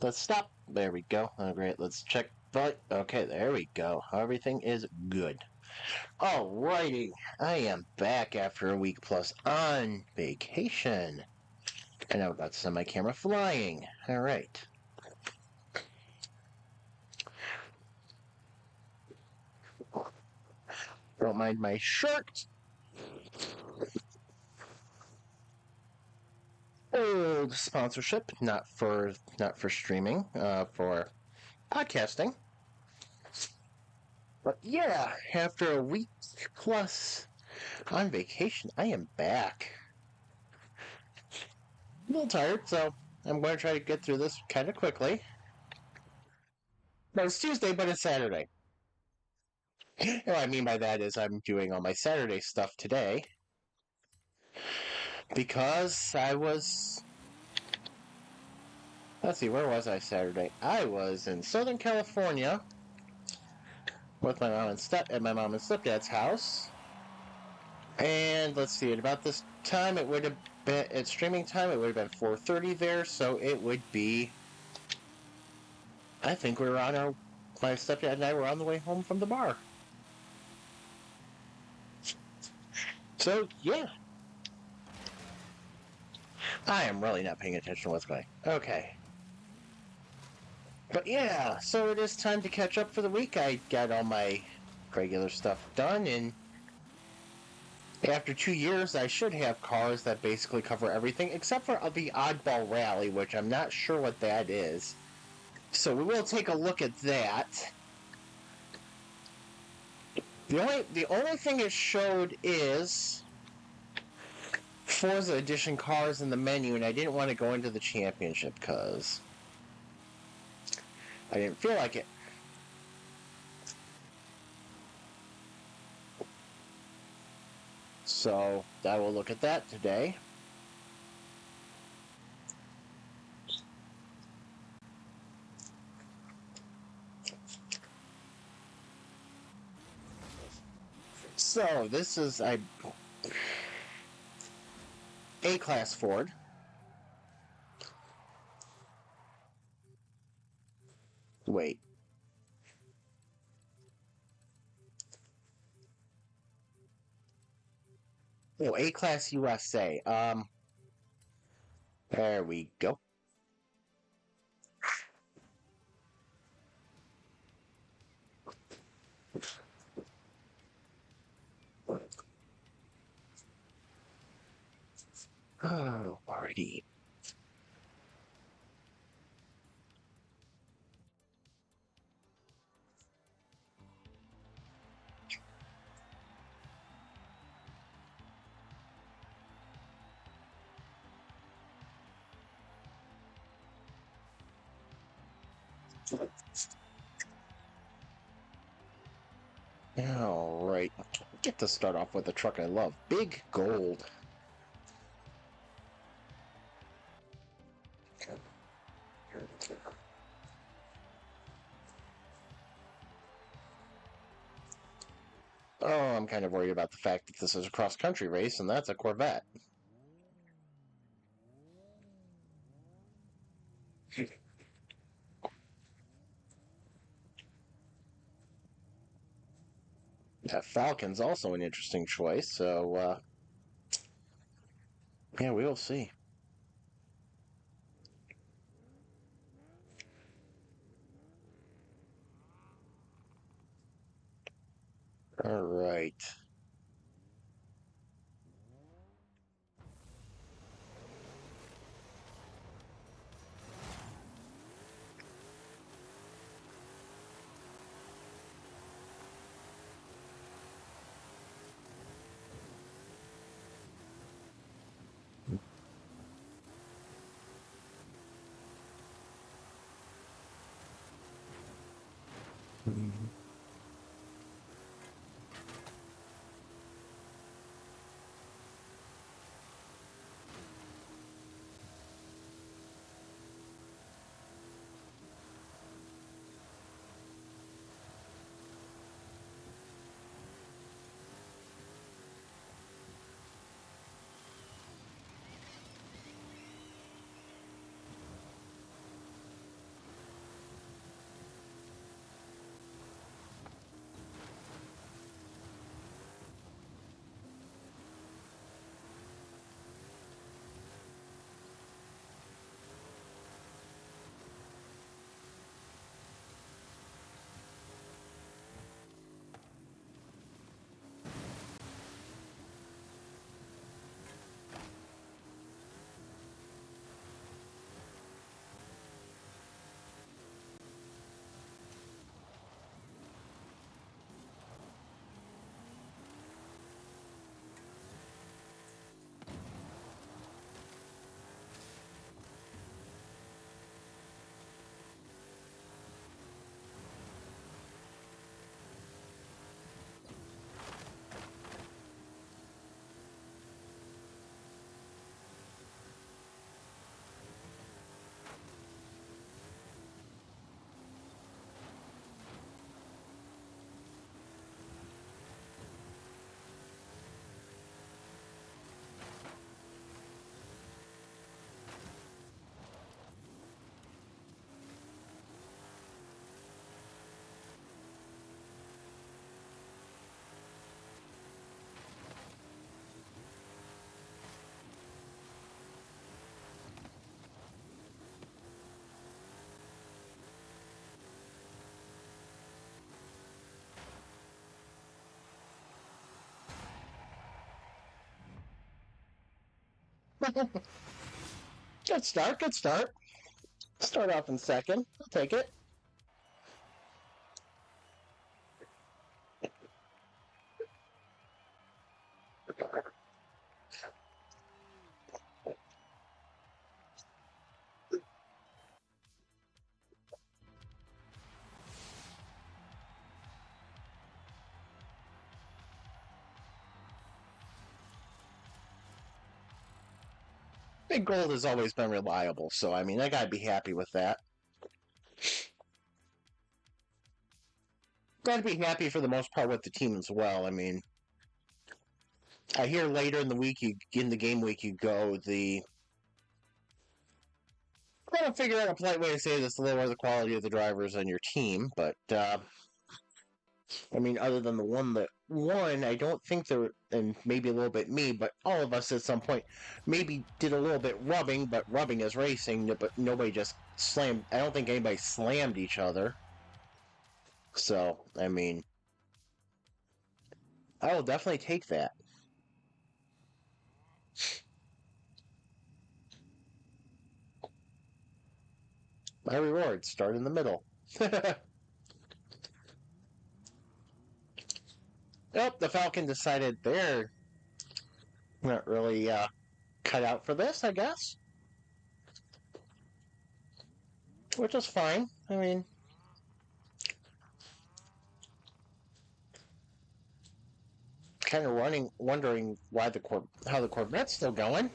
Let's stop. There we go. Oh, great. Let's check. But okay, there we go. Everything is good. Alrighty. I am back after a week plus on vacation. And I've got some of my camera flying. Alright. Don't mind my shirt. Old sponsorship, not for streaming, for podcasting. But yeah, after a week plus on vacation, I am back. A little tired, so I'm going to try to get through this kind of quickly. No, it's Tuesday, but it's Saturday. What I mean by that is I'm doing all my Saturday stuff today because I was. Let's see, where was I Saturday? I was in Southern California with my mom and stepdad's house. And let's see, at about this time, it would have been at streaming time. It would have been 4:30 there, so it would be. I think we were on our. My stepdad and I were on the way home from the bar. So yeah, I am really not paying attention to what's going on. Okay. But yeah, so it is time to catch up for the week. I got all my regular stuff done, and after 2 years, I should have cars that basically cover everything, except for the Oddball Rally, which I'm not sure what that is. So we will take a look at that. The only thing it showed is Forza Edition cars in the menu, and I didn't want to go into the championship because I didn't feel like it. So I will look at that today. So this is a A-Class Ford. Wait. Oh, A-Class USA. There we go. Oh, alrighty. Alright. Get to start off with a truck I love. Big Gold. Oh, I'm kind of worried about the fact that this is a cross-country race, and that's a Corvette. That Falcon's also an interesting choice, so, yeah, we will see. Alright. Good start, good start. Start off in second. I'll take it. Big Gold has always been reliable, so I mean, I gotta be happy with that. Gotta be happy for the most part with the team as well. I mean, I hear later in the week, in the game week, you go the. I gotta figure out a polite way to say this to lower the quality of the drivers on your team, but I mean, other than the one that won, I don't think there, and maybe a little bit me, but all of us at some point maybe did a little bit rubbing, but rubbing is racing, but nobody just slammed. I don't think anybody slammed each other. So, I mean, I will definitely take that. My reward, start in the middle. Nope, the Falcon decided they're not really cut out for this, I guess. Which is fine. I mean, kind of running, wondering why how the Corvette's still going.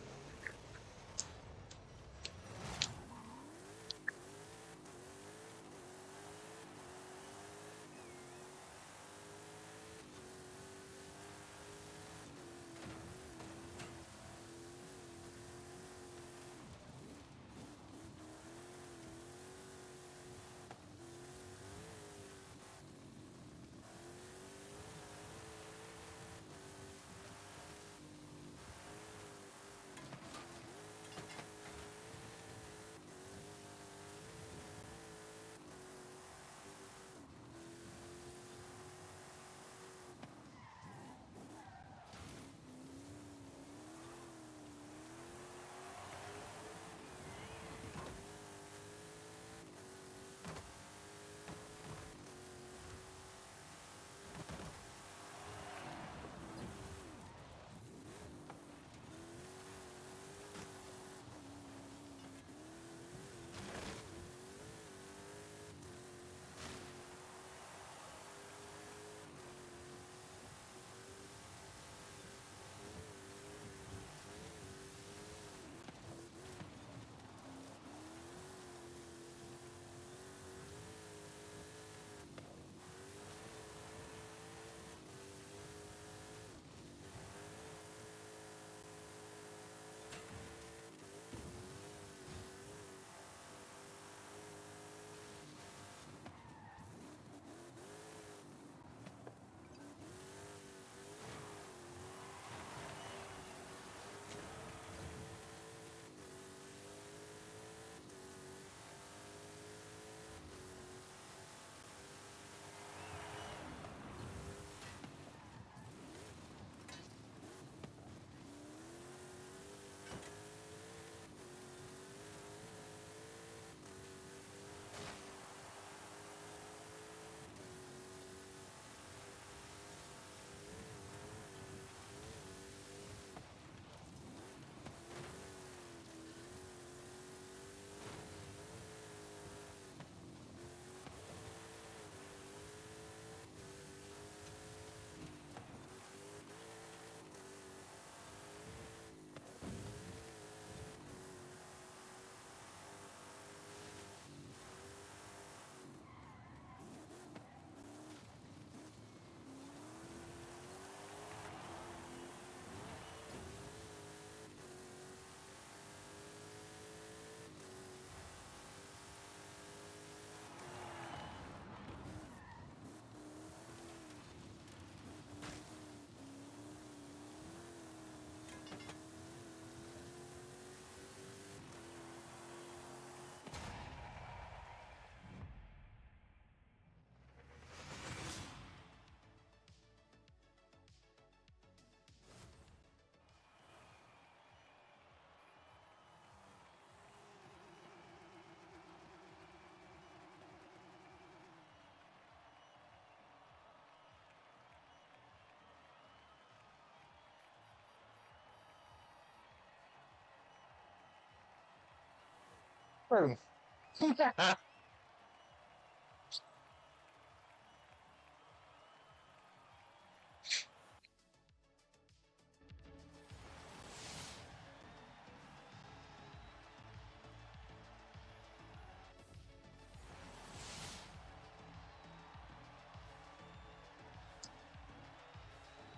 Hmm.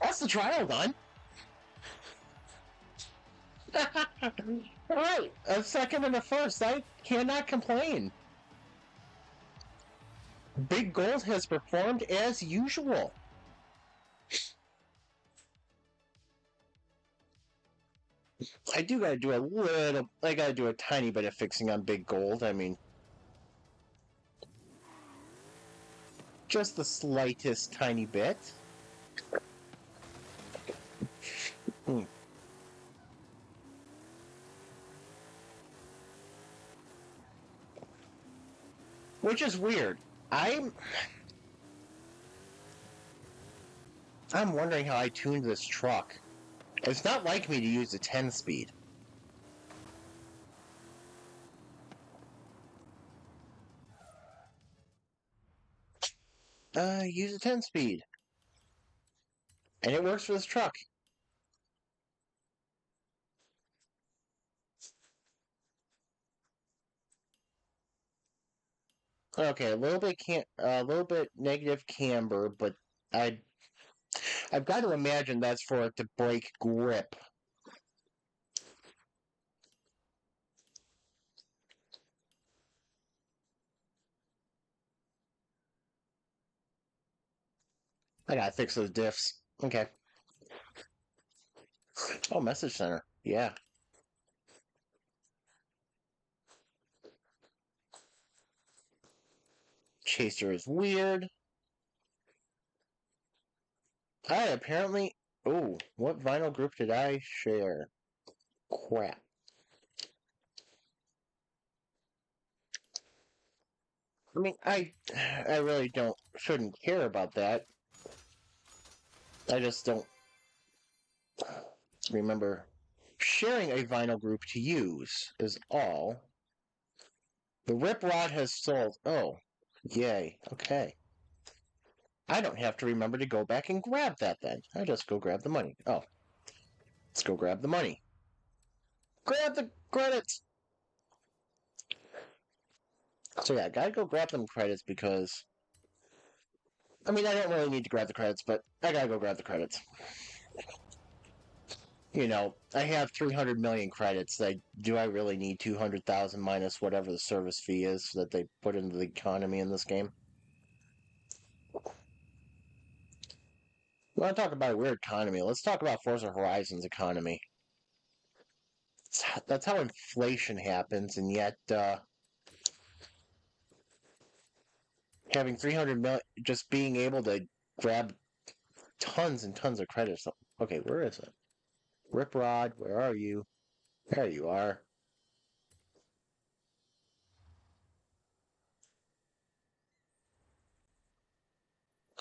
That's the trial done. All right, a second and a first. I cannot complain. Big Gold has performed as usual. I do gotta do a little. I gotta do a tiny bit of fixing on Big Gold. I mean, just the slightest tiny bit. Hmm. Which is weird. I'm I'm wondering how I tuned this truck. It's not like me to use a 10 speed. Use a 10 speed. And it works for this truck. Okay, a little bit negative camber, but I I've got to imagine that's for it to break grip. I gotta fix those diffs. Okay. Oh, message center. Yeah. Chaser is weird. I apparently. Oh, what vinyl group did I share? Crap. I mean, I really shouldn't care about that. I just don't remember sharing a vinyl group to use, is all. The rip rod has sold. Oh, yay. Okay. I don't have to remember to go back and grab that then. I just go grab the money. Oh, let's go grab the money. Grab the credits! So yeah, I gotta go grab them credits because. I mean, I don't really need to grab the credits, but I gotta go grab the credits. I have 300 million credits. Do I really need 200,000 minus whatever the service fee is that they put into the economy in this game? We want to talk about a weird economy. Let's talk about Forza Horizon's economy. That's how inflation happens, and yet having 300 million, just being able to grab tons and tons of credits. Okay, where is it? Rip Rod, where are you? There you are.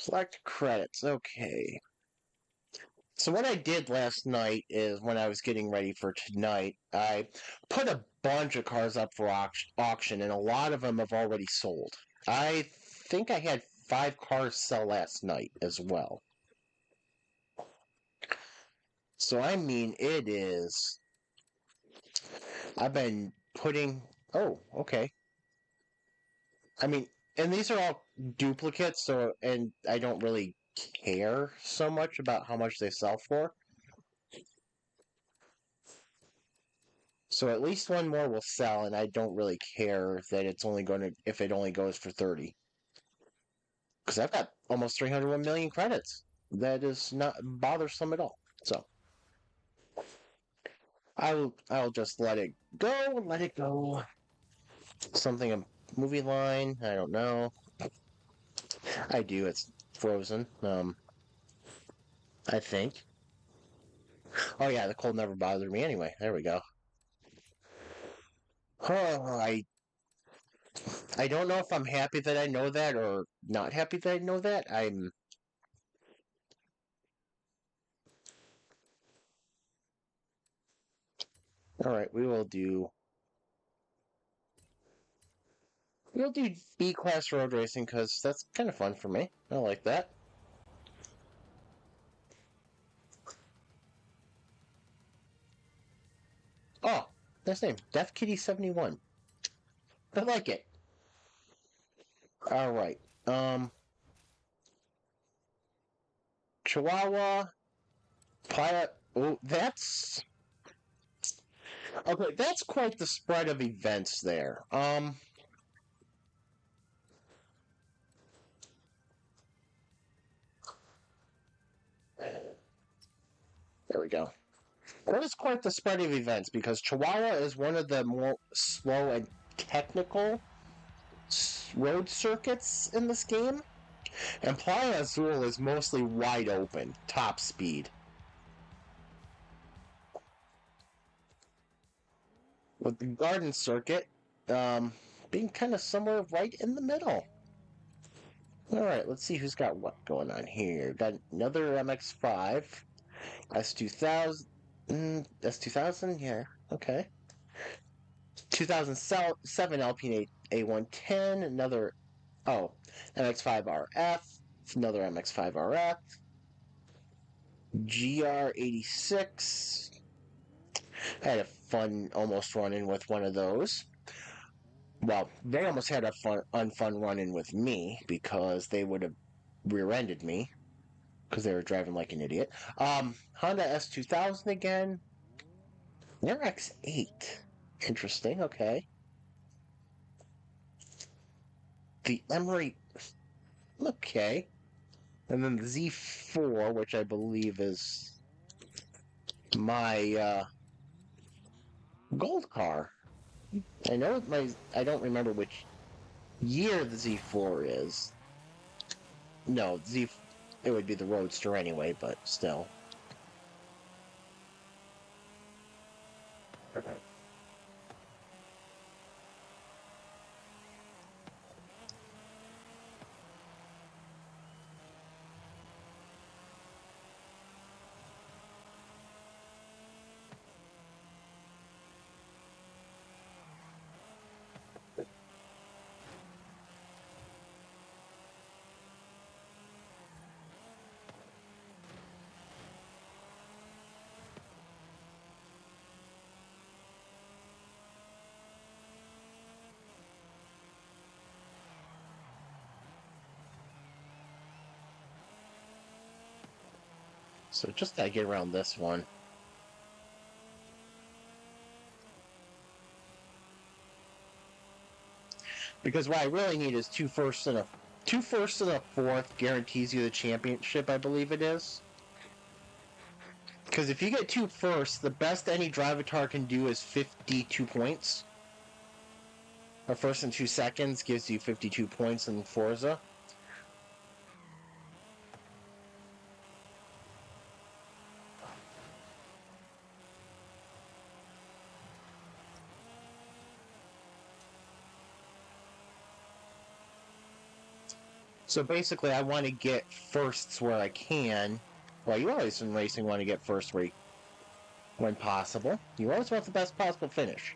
Collect credits. Okay. So what I did last night is when I was getting ready for tonight, I put a bunch of cars up for auction, and a lot of them have already sold. I think I had 5 cars sell last night as well. So I mean, it is. I've been putting. Oh, okay. I mean, and these are all duplicates, so and I don't really care so much about how much they sell for. So at least one more will sell, and I don't really care that it's only going to if it only goes for 30. Because I've got almost 301 million credits. That is not bothersome at all. So I'll just let it go and let it go. Something a movie line. I don't know. I do. It's Frozen. I think. Oh yeah, the cold never bothered me anyway. There we go. Oh, I don't know if I'm happy that I know that or not happy that I know that. All right. We will do. We'll do B-class road racing because that's kind of fun for me. I like that. Oh, that's name. Deaf Kitty 71. I like it. All right. Chihuahua. Playa. Oh, that's okay. That's quite the spread of events there. There we go. That is quite the spread of events because Chihuahua is one of the more slow and technical road circuits in this game, and Playa Azul is mostly wide open, top speed. With the Garden Circuit being kind of somewhere right in the middle. All right, let's see who's got what going on here. Got another MX-5, S2000, S2000, yeah, okay. 2007 Alpine A110, another, oh, MX-5 RF, another MX-5 RF, GR86. I had a fun almost run-in with one of those. Well, they almost had a unfun run-in with me because they would have rear-ended me because they were driving like an idiot. Honda S2000 again. Their X8. Interesting, okay. The Emery. Okay. And then the Z4, which I believe is my gold car. I don't remember which year the Z4 is. No, it would be the Roadster anyway, but still. So just gotta get around this one. Because what I really need is two firsts and a fourth guarantees you the championship, I believe it is. Because if you get two firsts, the best any drivatar can do is 52 points. A first and 2 seconds gives you 52 points in Forza. So basically, I want to get firsts where I can. Well, you always in racing want to get first when possible. You always want the best possible finish.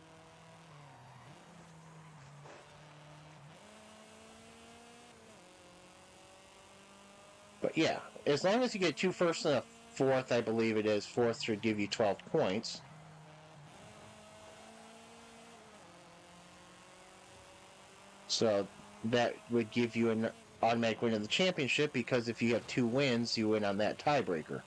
But yeah, as long as you get two firsts and a fourth, I believe it is, fourth should give you 12 points. So that would give you an automatic win of the championship because if you have two wins, you win on that tiebreaker.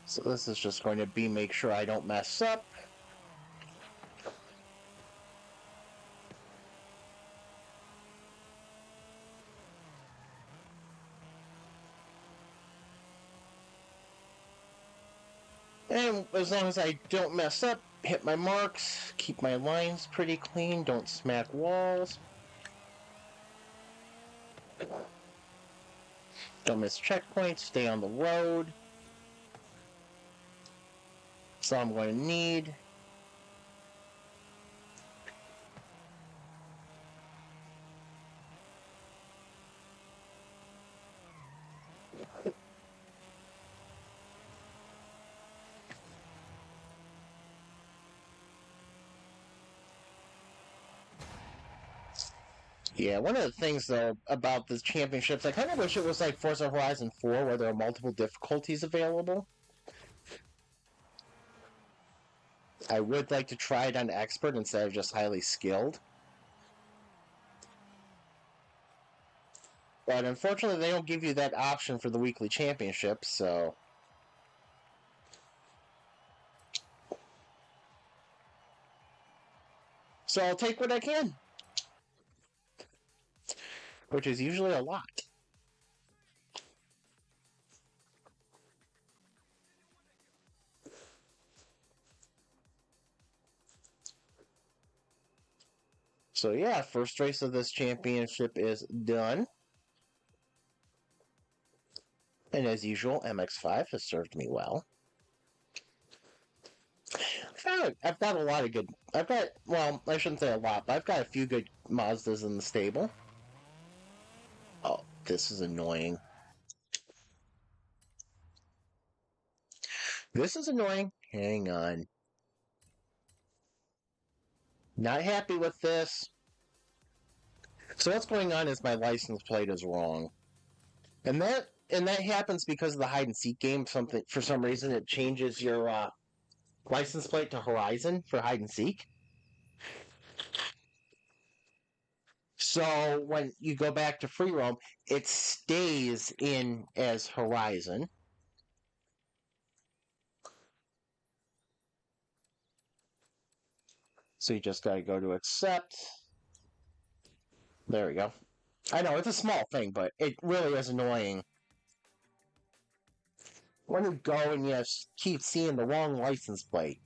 So this is just going to be make sure I don't mess up. And as long as I don't mess up, hit my marks, keep my lines pretty clean, don't smack walls. Don't miss checkpoints, stay on the road. That's all I'm going to need. Yeah, one of the things though about the championships, I kind of wish it was like Forza Horizon 4 where there are multiple difficulties available. I would like to try it on expert instead of just highly skilled. But unfortunately, they don't give you that option for the weekly championships, so. So I'll take what I can, which is usually a lot. So yeah, first race of this championship is done. And as usual, MX5 has served me well. I've got a lot of good. Well, I shouldn't say a lot, but I've got a few good Mazdas in the stable. Oh, this is annoying. This is annoying. Hang on. Not happy with this. So what's going on is my license plate is wrong. And that happens because of the hide and seek game. For some reason it changes your license plate to Horizon for hide and seek. So when you go back to free roam, it stays in as Horizon. So you just got to go to accept. There we go. I know it's a small thing, but it really is annoying. When you go and you keep seeing the wrong license plate.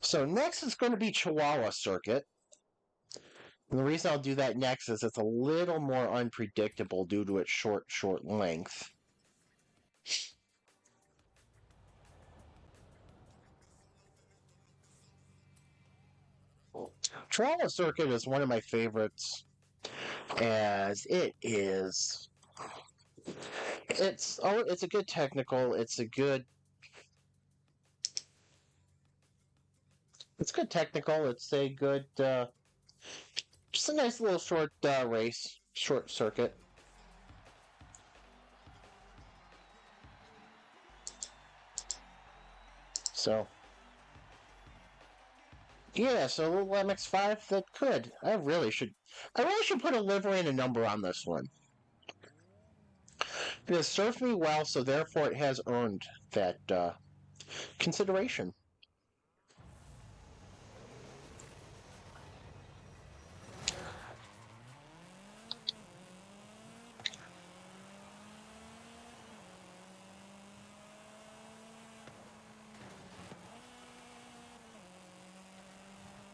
So next is going to be Chihuahua Circuit. And the reason I'll do that next is it's a little more unpredictable due to its short length. Chihuahua Circuit is one of my favorites, as it is. It's a good technical. It's good technical. It's a good, just a nice little short race, short circuit. So, yeah, so a little MX5 that could. I really should put a livery and a number on this one. It has served me well, so therefore it has earned that consideration.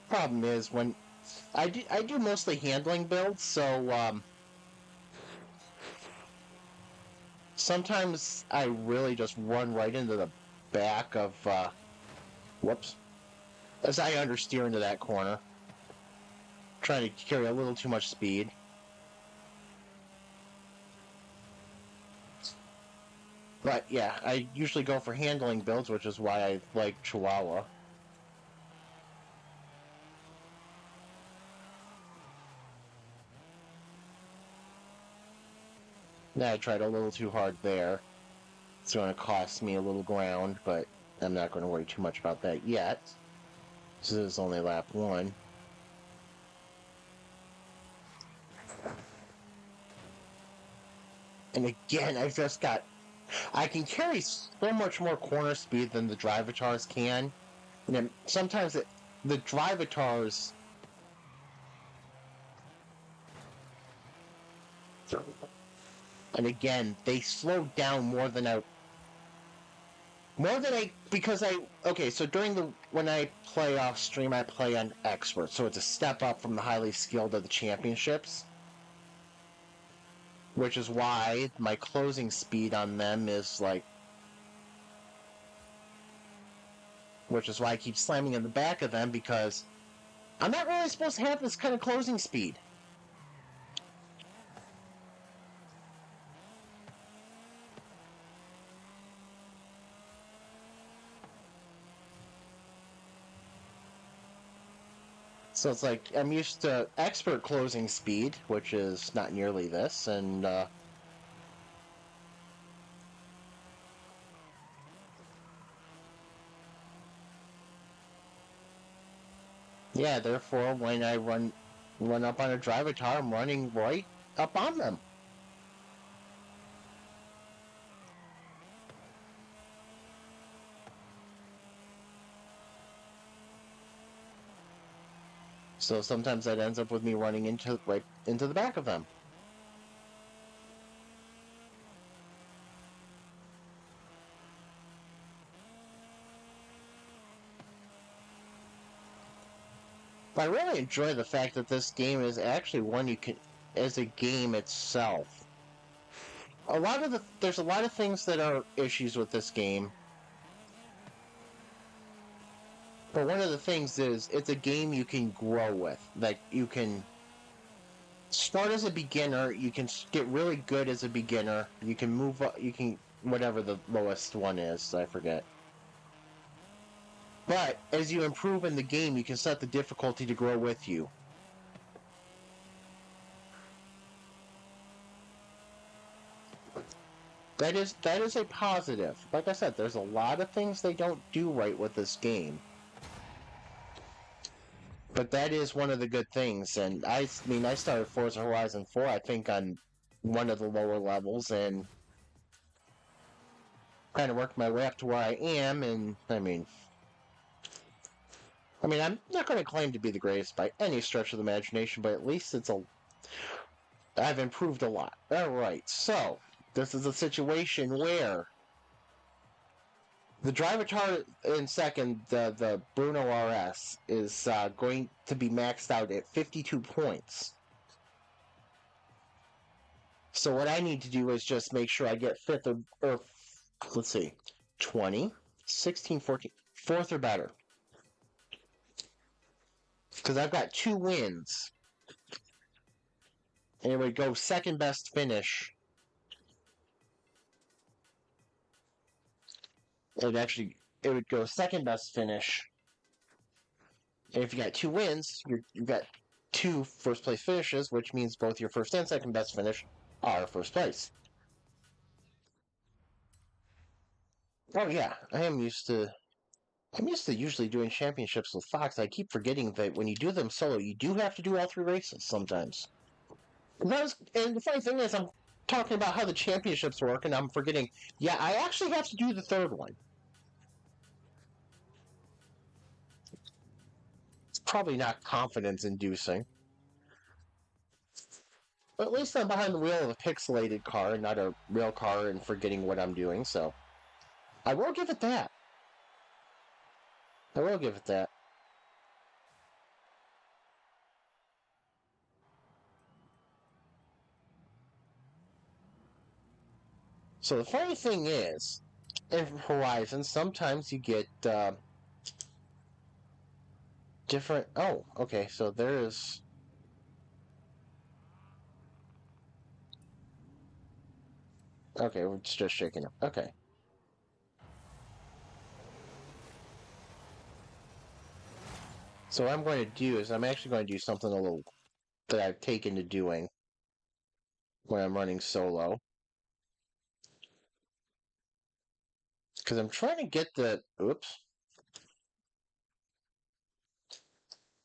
Problem is when I do mostly handling builds, so sometimes I really just run right into the back of whoops, as I understeer into that corner, trying to carry a little too much speed. But yeah, I usually go for handling builds, which is why I like Chihuahua. Now I tried a little too hard there. It's going to cost me a little ground, but I'm not going to worry too much about that yet. This is only lap 1. And again, I can carry so much more corner speed than the Drivatars can. And then sometimes the Drivatars, and again, they slow down more than More than because okay, so when I play off stream, I play on expert, so it's a step up from the highly skilled of the championships, which is why my closing speed on them is like, which is why I keep slamming in the back of them, because I'm not really supposed to have this kind of closing speed. So it's like I'm used to expert closing speed, which is not nearly this, and yeah, therefore when I run up on a driver car, I'm running right up on them. So sometimes that ends up with me running right into the back of them. But I really enjoy the fact that this game is actually one you can, as a game itself. There's a lot of things that are issues with this game. But one of the things is it's a game you can grow with. Like you can start as a beginner, you can get really good as a beginner, you can move up, you can whatever the lowest one is, I forget. But as you improve in the game, you can set the difficulty to grow with you. That is a positive. Like I said, there's a lot of things they don't do right with this game. But that is one of the good things. And I mean, I started Forza Horizon 4, I think, on one of the lower levels, and kind of worked my way up to where I am. And I'm not going to claim to be the greatest by any stretch of the imagination, but at least I've improved a lot. All right, so this is a situation where the driver car in second, the Bruno RS, is going to be maxed out at 52 points. So what I need to do is just make sure I get fifth or let's see, 20, 16, 14, fourth or better. Because I've got 2 wins. And it would go second best finish. It would go second best finish. And if you got 2 wins, you've got 2 first place finishes, which means both your first and second best finish are first place. Oh yeah, I'm used to usually doing championships with Fox. I keep forgetting that when you do them solo, you do have to do all 3 races sometimes. And the funny thing is, I'm talking about how the championships work, and I'm forgetting, yeah, I actually have to do the 3rd one. It's probably not confidence inducing. But at least I'm behind the wheel of a pixelated car, not a real car, and forgetting what I'm doing, so I will give it that. I will give it that. So the funny thing is, in Horizon, sometimes you get different. Oh, okay. So there is. Okay, we're just shaking up. Okay. So what I'm going to do is I'm actually going to do something a little that I've taken to doing when I'm running solo. Because I'm trying to get the. Oops.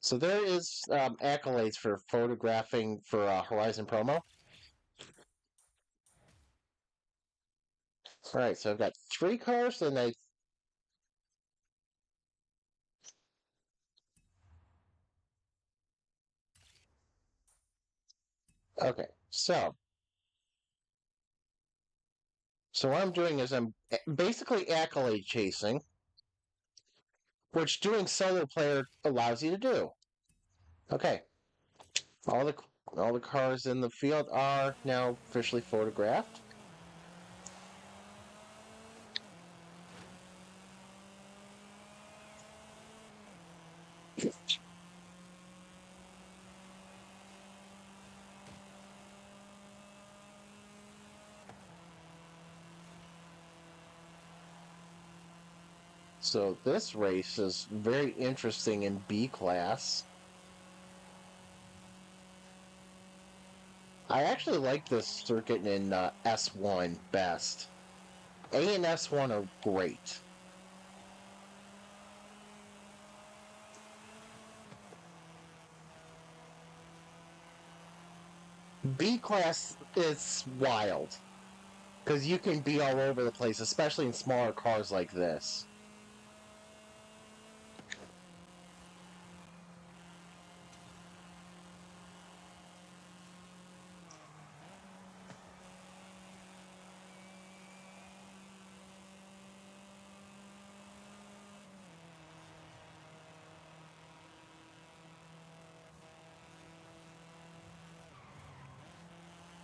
So there is accolades for photographing for Horizon promo. All right, so I've got 3 cars, and I. Okay, so So what I'm doing is I'm basically accolade chasing, which doing solo player allows you to do. Okay, all the cars in the field are now officially photographed. So this race is very interesting in B class. I actually like this circuit in S1 best. A and S1 are great. B class is wild because you can be all over the place, especially in smaller cars like this.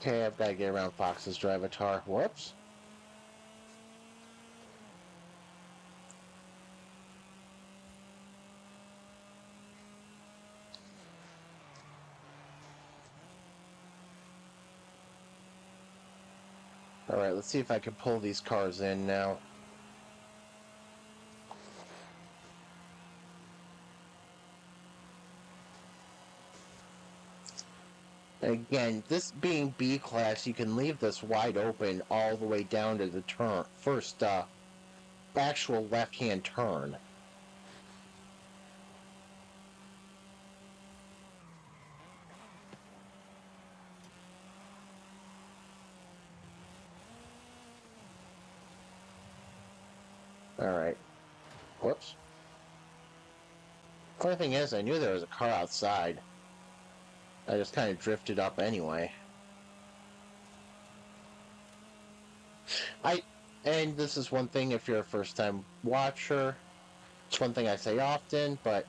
Okay, I've got to get around Fox's Drivatar. Whoops. Alright, let's see if I can pull these cars in now. Again, this being B class, you can leave this wide open all the way down to the first actual left-hand turn. Alright. Whoops. Funny thing is, I knew there was a car outside. I just kind of drifted up anyway. And this is one thing if you're a first-time watcher. It's one thing I say often, but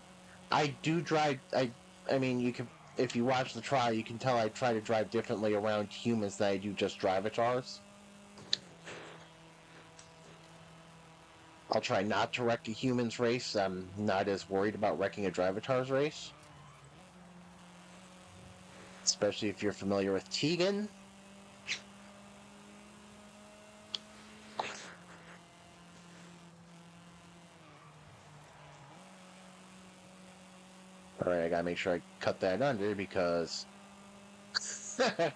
I do drive. I mean, you can if you watch the trial, you can tell I try to drive differently around humans than I do just drivatars. I'll try not to wreck a human's race. I'm not as worried about wrecking a drivatar's race. Especially if you're familiar with Tegan. Alright, I gotta make sure I cut that under because... I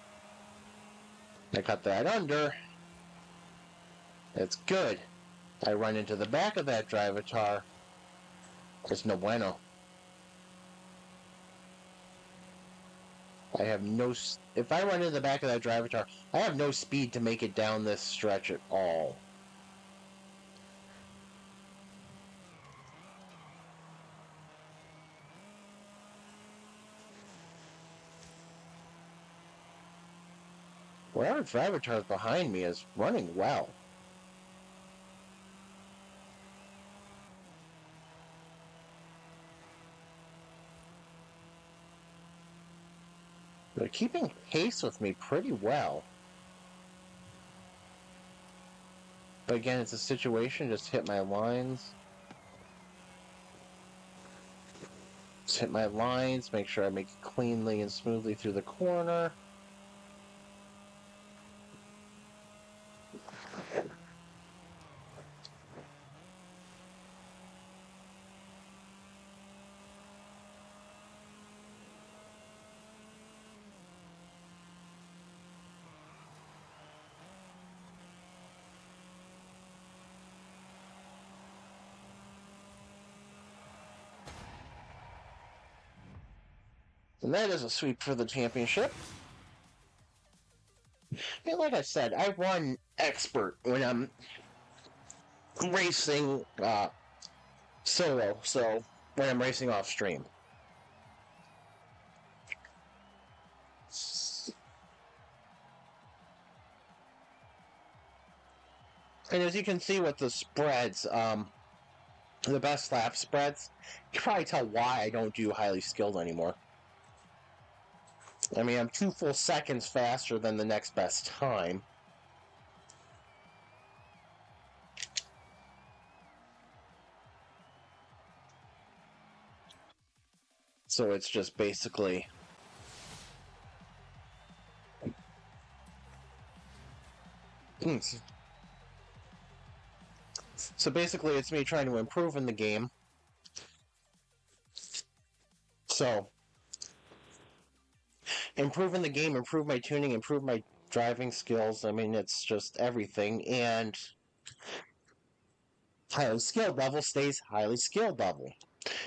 cut that under. It's good. I run into the back of that drivatar. It's no bueno. I have no... If I run into the back of that drivatar, I have no speed to make it down this stretch at all. Whatever drivatar is behind me is running well. They're keeping pace with me pretty well. But again, it's a situation, just hit my lines. Just hit my lines, make sure I make it cleanly and smoothly through the corner. And that is a sweep for the championship. And like I said, I run expert when I'm racing solo, so when I'm racing off stream. And as you can see with the spreads, the best lap spreads, you can probably tell why I don't do highly skilled anymore. I mean, I'm 2 full seconds faster than the next best time. So it's just basically... So basically it's me trying to improve in the game. So, improve in the game, improve my tuning, improve my driving skills. I mean, it's just everything. And highly skilled level stays highly skilled level.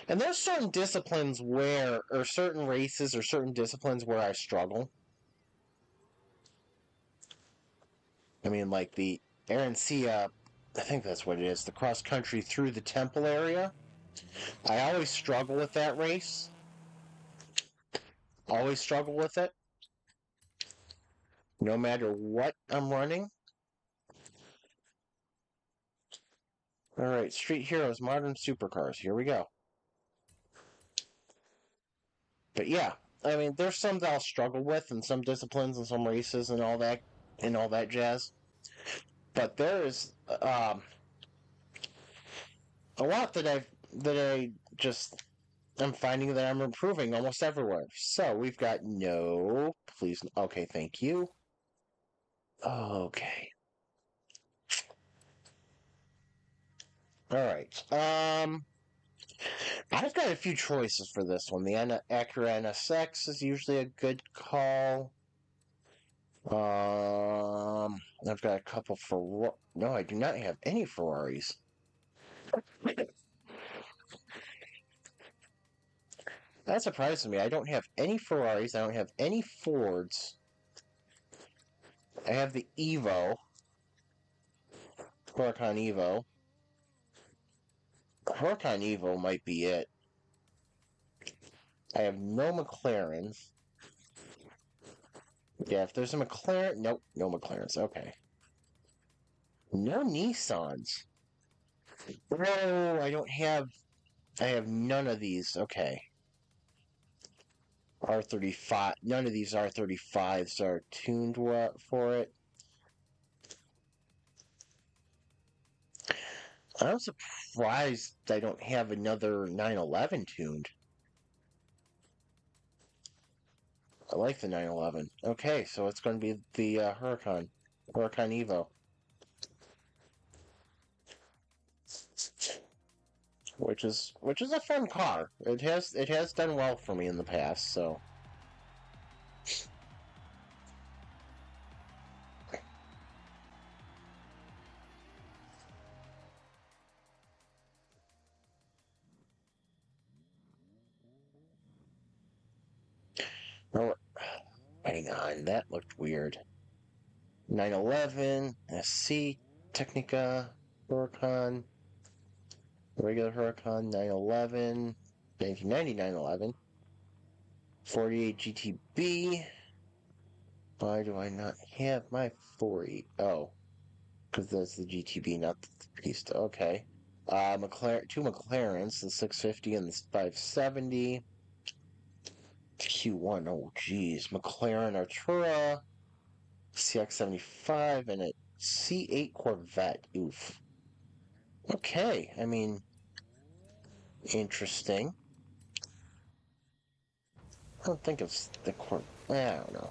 And there's certain disciplines where, or certain races, or certain disciplines where I struggle. I mean, like the Arancia, I think that's what it is, the cross country through the temple area. I always struggle with that race. Always struggle with it. No matter what I'm running. Alright, Street Heroes, Modern Supercars. Here we go. But yeah, I mean, there's some that I'll struggle with, and some disciplines, and some races, and all that jazz. But there's a lot that I just I'm finding that I'm improving almost everywhere. So we've got no, please, okay, thank you. Okay. All right. I've got a few choices for this one. The Acura NSX is usually a good call. I've got a couple for no, I do not have any Ferraris. That surprises me. I don't have any Ferraris. I don't have any Fords. I have the Evo, Huracan Evo. Huracan Evo might be it. I have no McLarens. Yeah, if there's a McLaren... Nope, no McLarens. Okay. No Nissans. Oh, I don't have... I have none of these. Okay. R35. None of these R35s are tuned for it. I'm surprised I don't have another 911 tuned. I like the 911. Okay, so it's going to be the Huracan Evo. Which is a fun car. It has done well for me in the past, so. Oh, hang on, that looked weird. 911, SC, Technica, Huracan, regular Huracan, 911, 1990 911, 48 GTB. Why do I not have my 40? Oh, because that's the GTB, not the Pista. Okay. Two McLarens, the 650 and the 570. Q1, oh geez. McLaren Artura, CX-75, and a C8 Corvette. Oof. Okay, I mean, interesting. I don't think it's the Corvette. I don't know.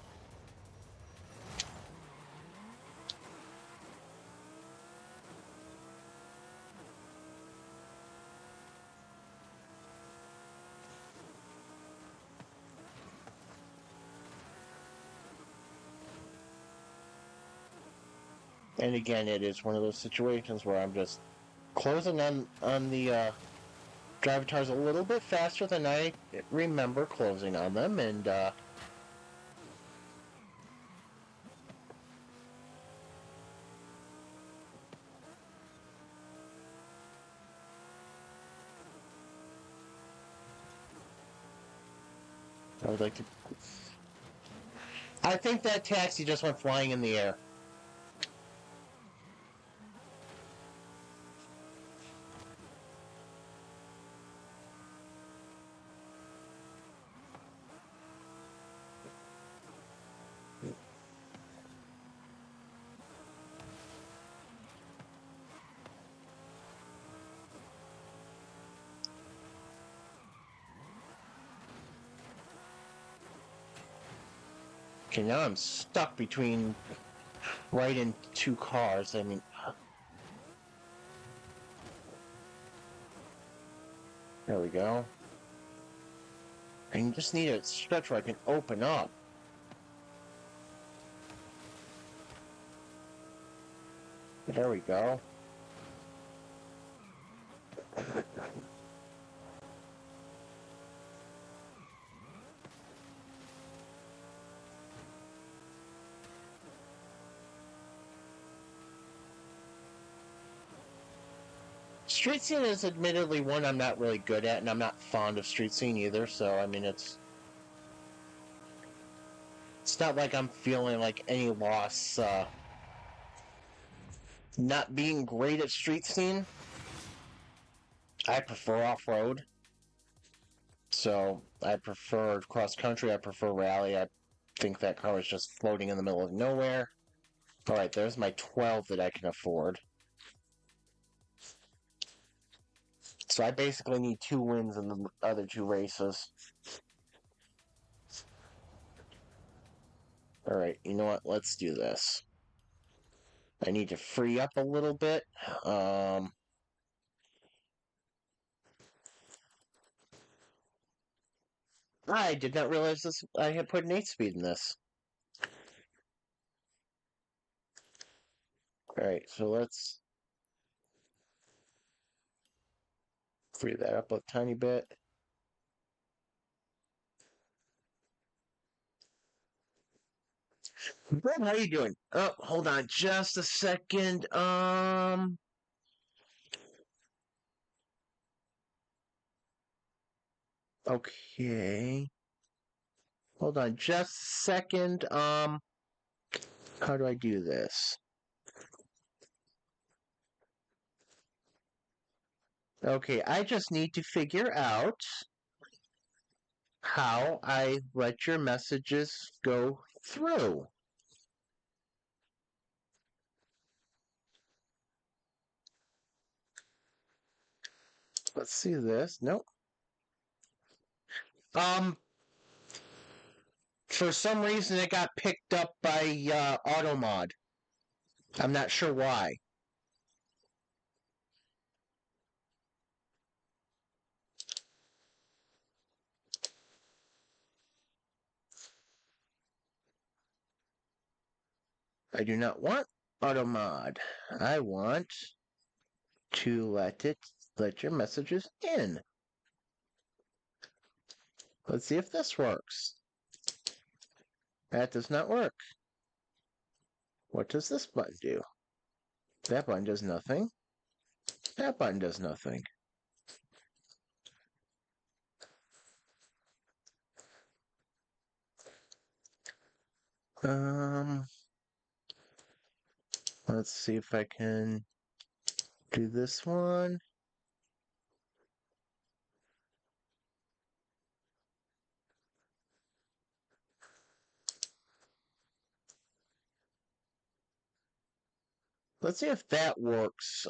And again, it is one of those situations where I'm just closing on the Drivatars a little bit faster than I remember closing on them, and I would like to... I think that taxi just went flying in the air. Okay, now I'm stuck between right in two cars. I mean, there we go. I just need a stretch where I can open up. There we go. Street scene is admittedly one I'm not really good at, and I'm not fond of street scene either. So I mean, it's not like I'm feeling like any loss. Not being great at street scene. I prefer off road. So I prefer cross country. I prefer rally. I think that car is just floating in the middle of nowhere. All right, there's my 12 that I can afford. So I basically need 2 wins in the other 2 races. All right, you know what? Let's do this. I need to free up a little bit. I did not realize this. I had put an 8-speed in this. All right, so let's free that up a tiny bit. Brett, how you doing? Oh, hold on just a second. Okay. Hold on just a second. How do I do this? Okay, I just need to figure out how I let your messages go through. Let's see this. Nope. Um, for some reason it got picked up by AutoMod. I'm not sure why. I do not want AutoMod. I want to let your messages in. Let's see if this works. That does not work. What does this button do? That button does nothing. That button does nothing. Um, let's see if I can do this one. Let's see if that works.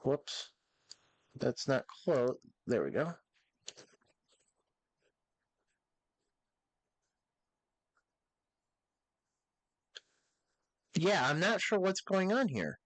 Whoops. That's not close. There we go. Yeah, I'm not sure what's going on here.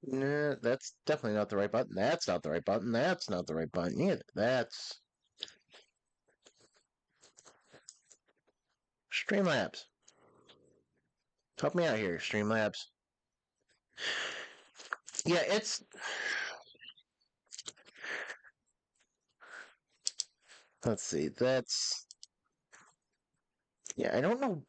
Nah, that's definitely not the right button. That's not the right button. That's not the right button either. That's Streamlabs. Help me out here, Streamlabs. Yeah, it's. Let's see. That's. Yeah, I don't know.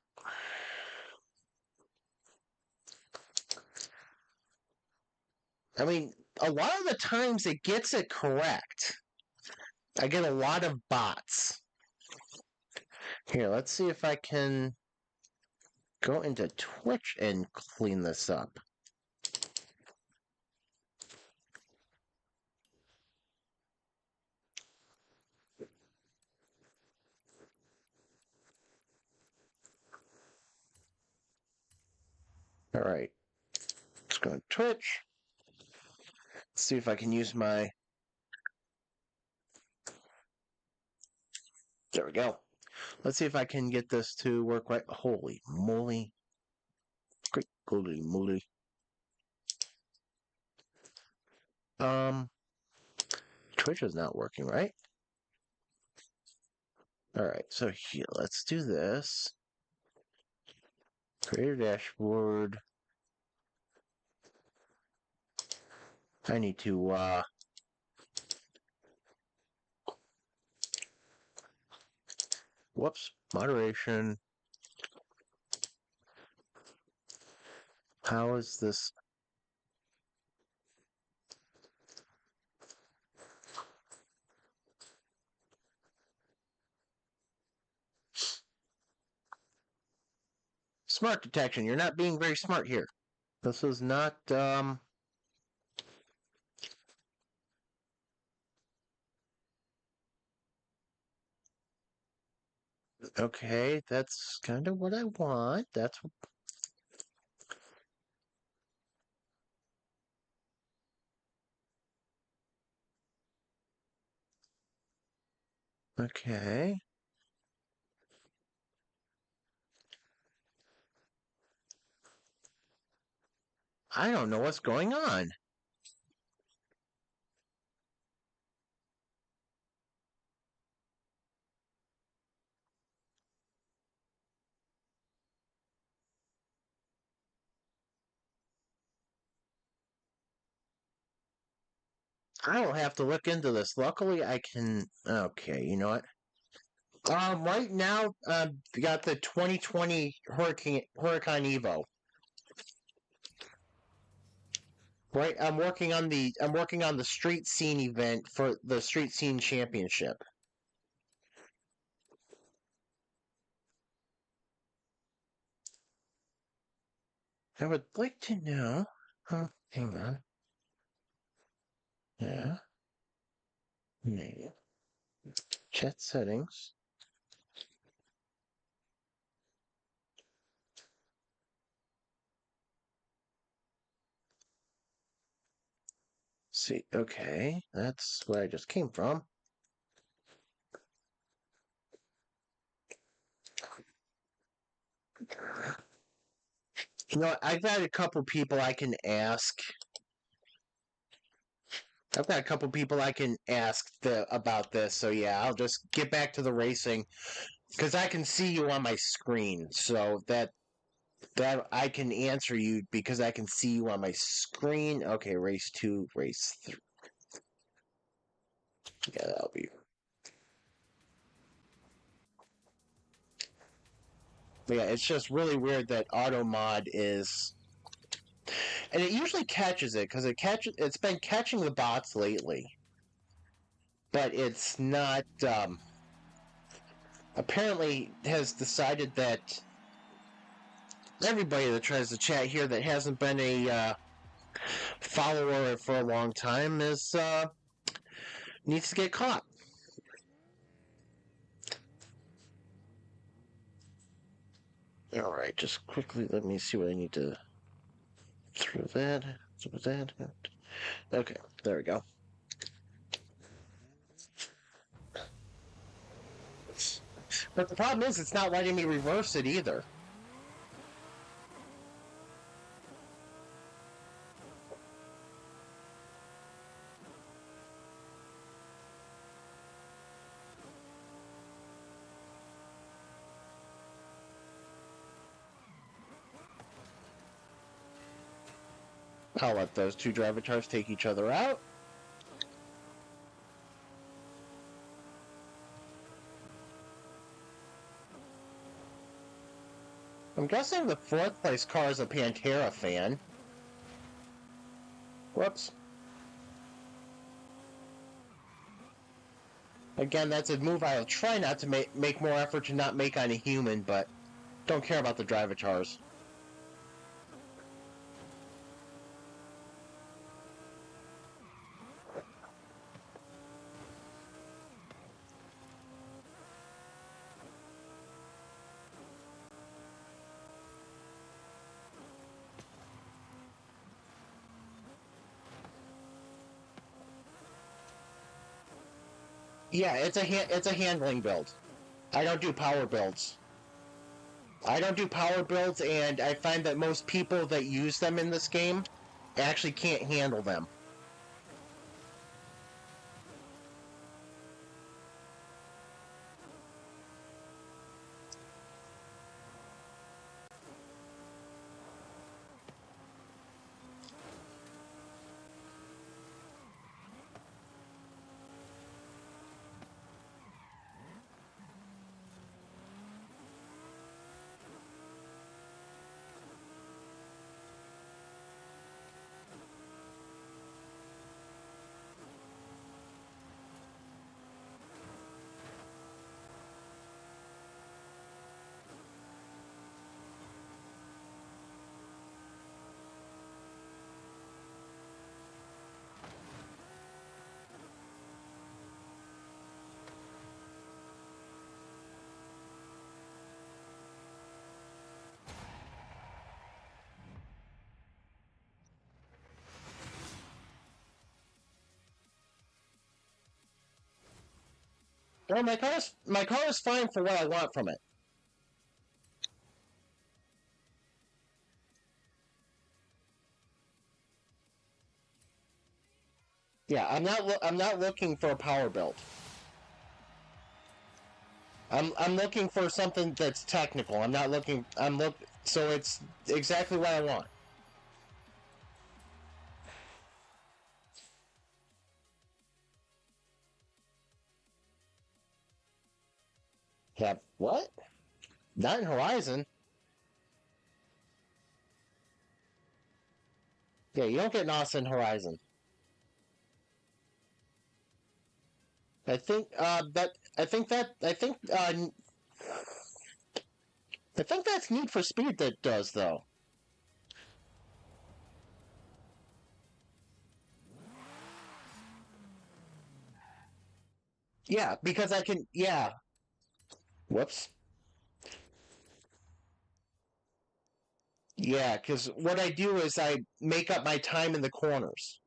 I mean, a lot of the times it gets it correct. I get a lot of bots. Here, let's see if I can go into Twitch and clean this up. All right. Let's go to Twitch. Let's see if I can use my. There we go. Let's see if I can get this to work right. Holy moly. Great holy moly. Twitch is not working, right? All right, so here, let's do this. Create a dashboard. I need to, whoops, moderation. How is this? Smart detection. You're not being very smart here. This is not, okay, that's kind of what I want. That's okay. I don't know what's going on. I will have to look into this. Luckily, I can. Okay, you know what? Right now, we got the 2020 Hurricane Evo. Right, I'm working on the street scene event for the street scene championship. I would like to know. Hang on. Yeah. Yeah. Chat settings. See, okay, that's where I just came from. You know, I've got a couple people I can ask. I've got a couple people I can ask about this. So yeah, I'll just get back to the racing because I can see you on my screen. So that I can answer you because I can see you on my screen. Okay, race 2, race 3. Yeah, that'll be. But yeah, it's just really weird that auto mod is, and it usually catches it because it's been catching the bots lately, but it's not. Apparently, has decided that everybody that tries to chat here that hasn't been a follower for a long time is needs to get caught. All right, just quickly let me see what I need to through that. Through that. Okay, there we go. But the problem is, it's not letting me reverse it either. I'll let those two driver cars take each other out. I'm guessing the fourth place car is a Pantera fan. Whoops. Again, that's a move I'll try not to make more effort to not make on a human, but don't care about the driver cars. Yeah, it's a handling build. I don't do power builds. I don't do power builds, and I find that most people that use them in this game actually can't handle them. Well, my car is fine for what I want from it. Yeah, I'm not looking for a power build. I'm looking for something that's technical. I'm not looking. So it's exactly what I want. Have what? Not in Horizon. Yeah, you don't get NOS in Horizon. I think that's Need for Speed that does though. Yeah, because I can. Yeah. Whoops. Yeah, because what I do is I make up my time in the corners.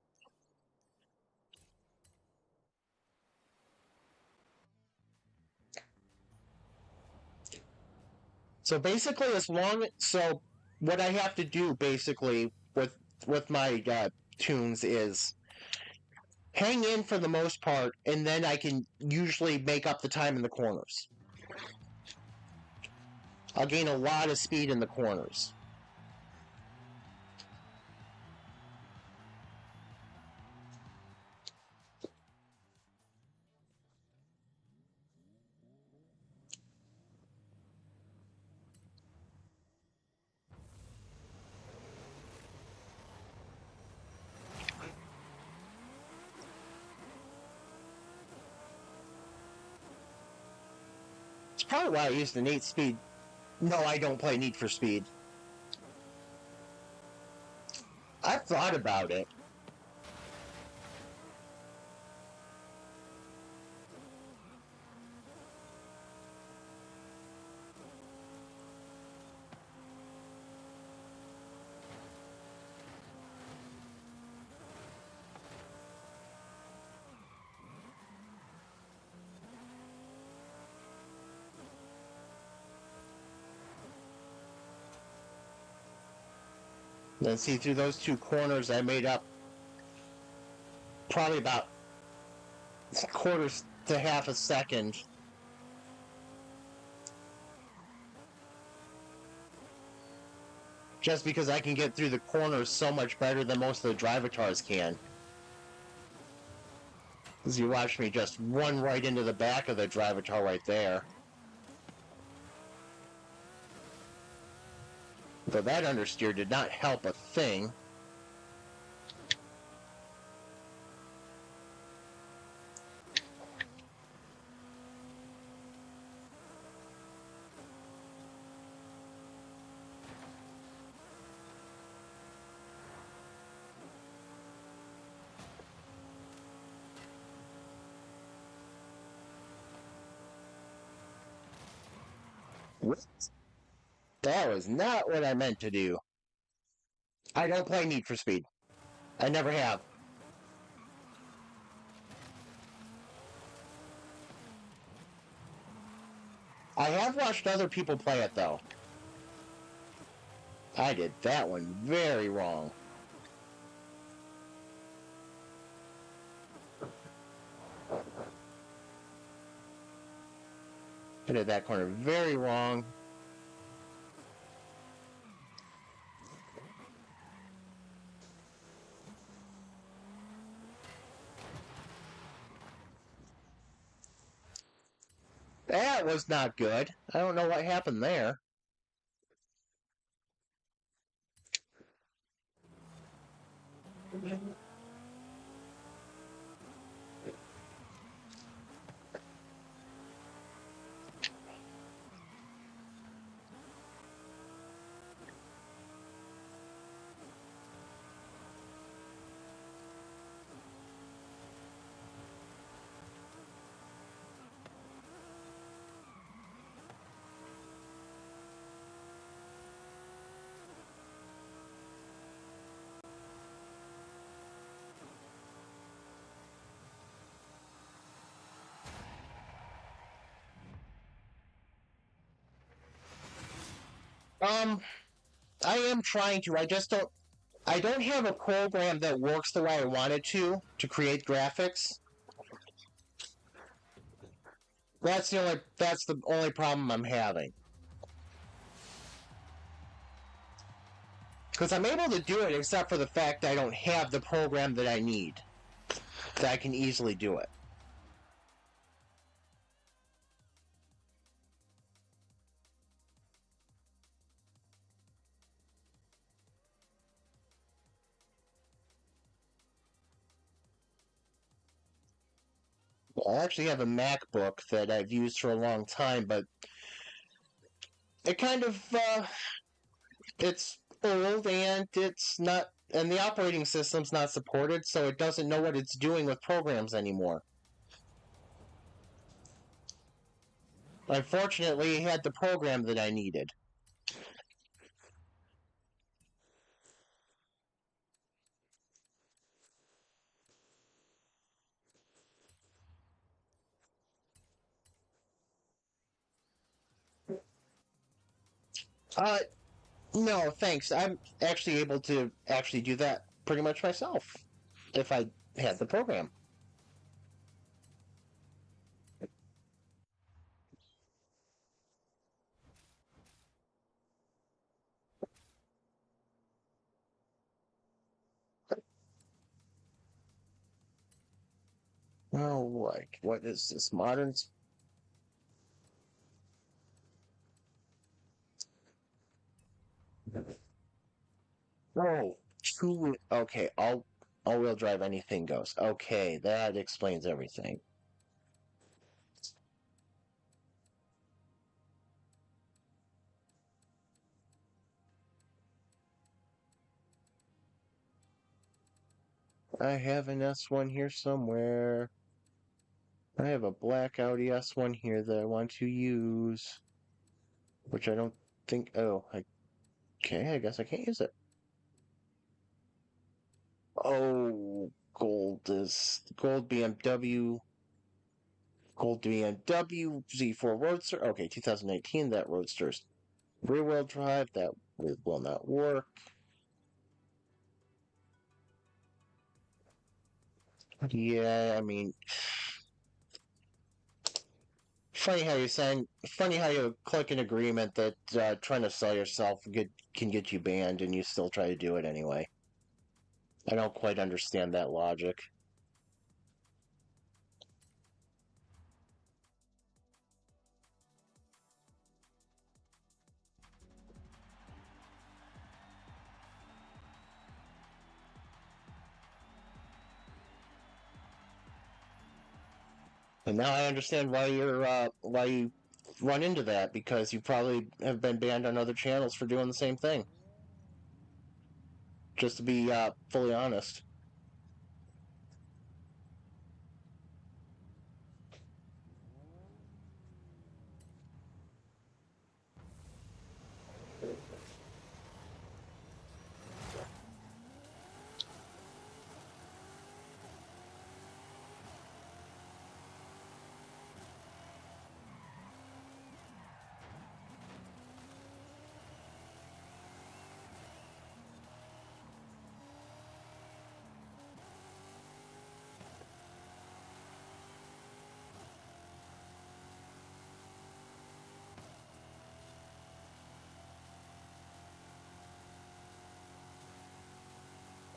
So basically, what I have to do basically with my tunes is hang in for the most part, and then I can usually make up the time in the corners. I'll gain a lot of speed in the corners. It's probably why I use the Need Speed. No, I don't play Need for Speed. I've thought about it. Then see through those two corners, I made up probably about quarters to half a second. Just because I can get through the corners so much better than most of the drivatars can. As you watch me just run right into the back of the drivatar right there. Though that understeer did not help a thing. That was not what I meant to do. I don't play Need for Speed. I never have. I have watched other people play it, though. I did that one very wrong. I did that corner very wrong. That was not good. I don't know what happened there. I am trying to. I don't have a program that works the way I want it to create graphics. That's the only problem I'm having. Because I'm able to do it except for the fact I don't have the program that I need. That I can easily do it. I actually have a MacBook that I've used for a long time, but it kind of it's old and it's not, and the operating system's not supported, so it doesn't know what it's doing with programs anymore. Unfortunately, it had the program that I needed. Uh, no, thanks. I'm actually able to actually do that pretty much myself if I had the program. Oh, like what is this modern? Oh, two. Okay, all-wheel drive, anything goes. Okay, that explains everything. I have an S1 here somewhere. I have a black Audi S1 here that I want to use, which I don't think. Oh, okay. I guess I can't use it. Oh, gold BMW Z4 Roadster. Okay, 2019. That Roadster's rear-wheel drive. That will not work. Yeah, I mean, funny how you click an agreement that trying to sell yourself can get you banned, and you still try to do it anyway. I don't quite understand that logic. And now I understand why you run into that, because you probably have been banned on other channels for doing the same thing. Just to be fully honest.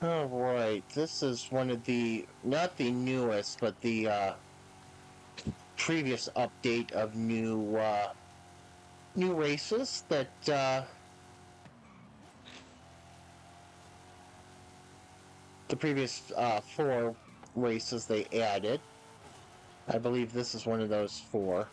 All right, this is one of the, not the newest, but the previous update of new races that the previous four races they added. I believe this is one of those four.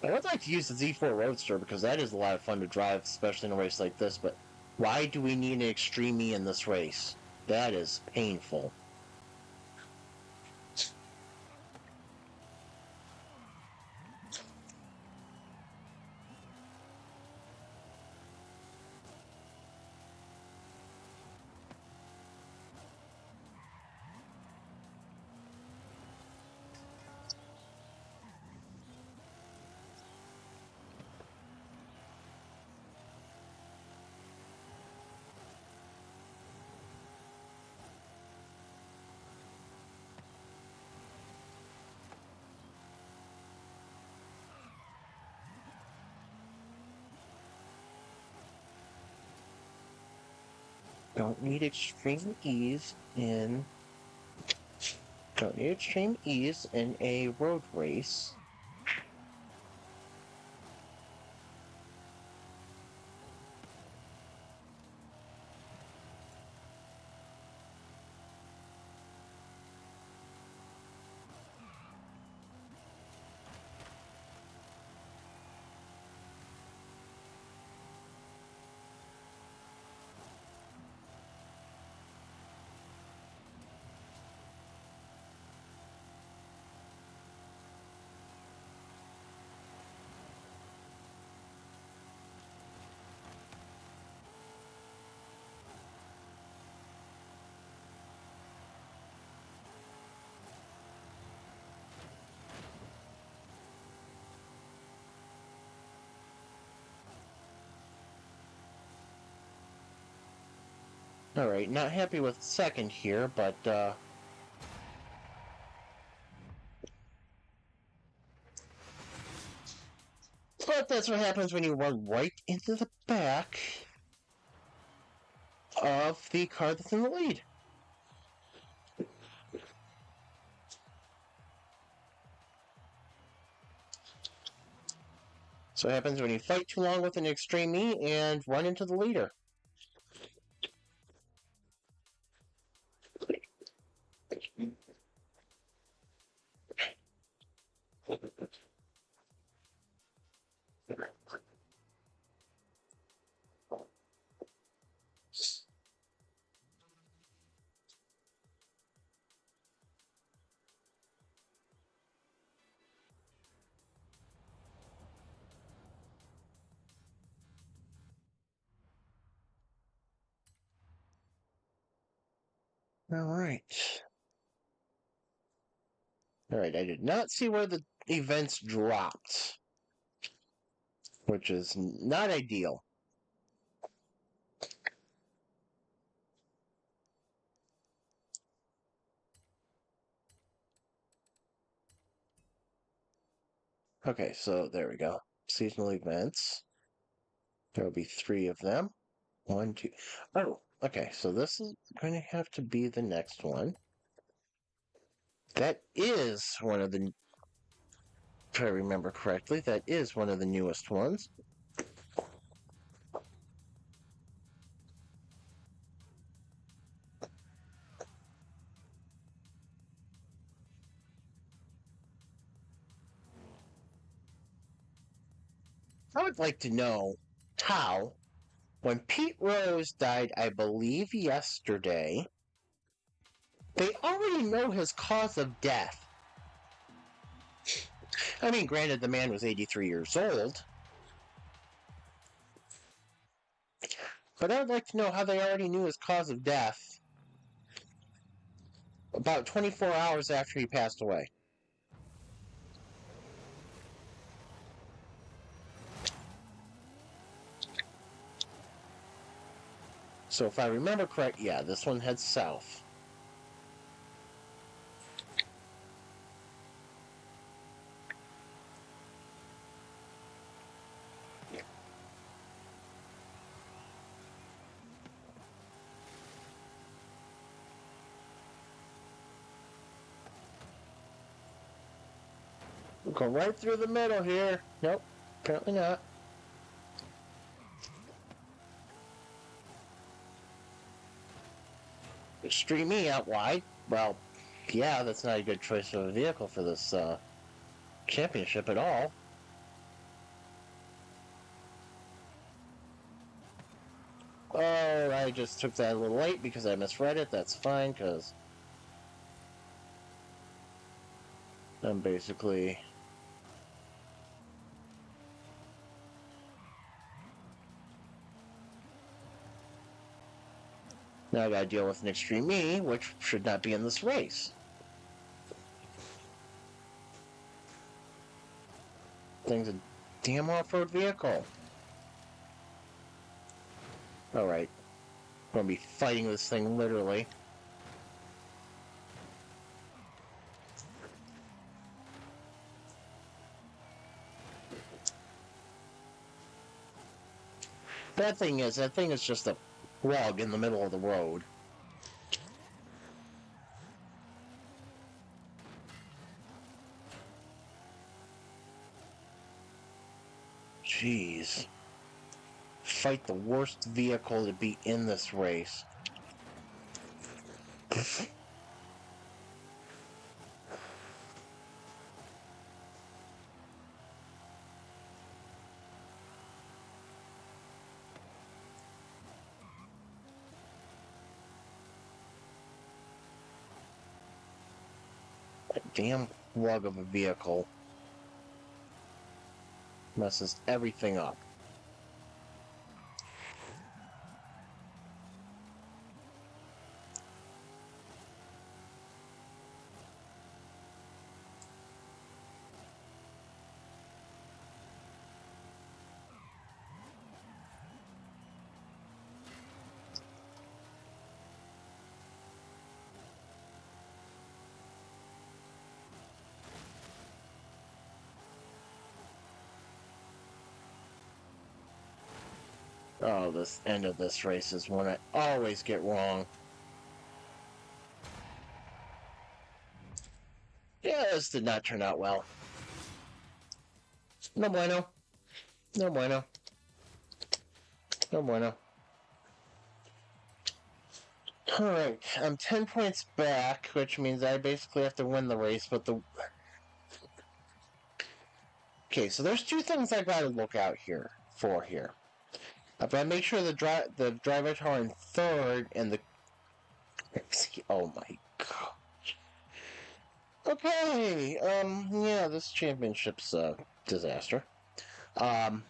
I would like to use the Z4 Roadster because that is a lot of fun to drive, especially in a race like this, but why do we need an Extreme E in this race? That is painful. Don't need extreme ease in a road race. Alright, not happy with second here, but that's what happens when you run right into the back of the car that's in the lead. So it happens when you fight too long with an Extreme E and run into the leader. Alright. Alright, I did not see where the events dropped, which is not ideal. Okay, so there we go. Seasonal events. There will be 3 of them. 1, 2. Oh, okay, so this is going to have to be the next one. That is one of the, if I remember correctly, that is one of the newest ones. I would like to know how, when Pete Rose died, I believe yesterday, they already know his cause of death. I mean, granted, the man was 83 years old, but I would like to know how they already knew his cause of death about 24 hours after he passed away. So if I remember correct, yeah, this one heads south. We'll go right through the middle here. Nope, apparently not. Extreme E out wide. Well, yeah, that's not a good choice of a vehicle for this championship at all. Oh, I just took that a little late because I misread it. That's fine, because I'm basically... Now I gotta deal with an Extreme E, which should not be in this race. Thing's a damn off-road vehicle. Alright. I'm gonna be fighting this thing literally. That thing is just a log in the middle of the road. Jeez. Fight the worst vehicle to be in this race. That damn lug of a vehicle messes everything up. Oh, this end of this race is one I always get wrong. Yeah, this did not turn out well. No bueno. No bueno. No bueno. Alright, I'm 10 points back, which means I basically have to win the race, but the... Okay, so there's two things I've got to look out for here. I've got to make sure the driver are in third and the... Oh my god. Okay, yeah, this championship's a disaster. Front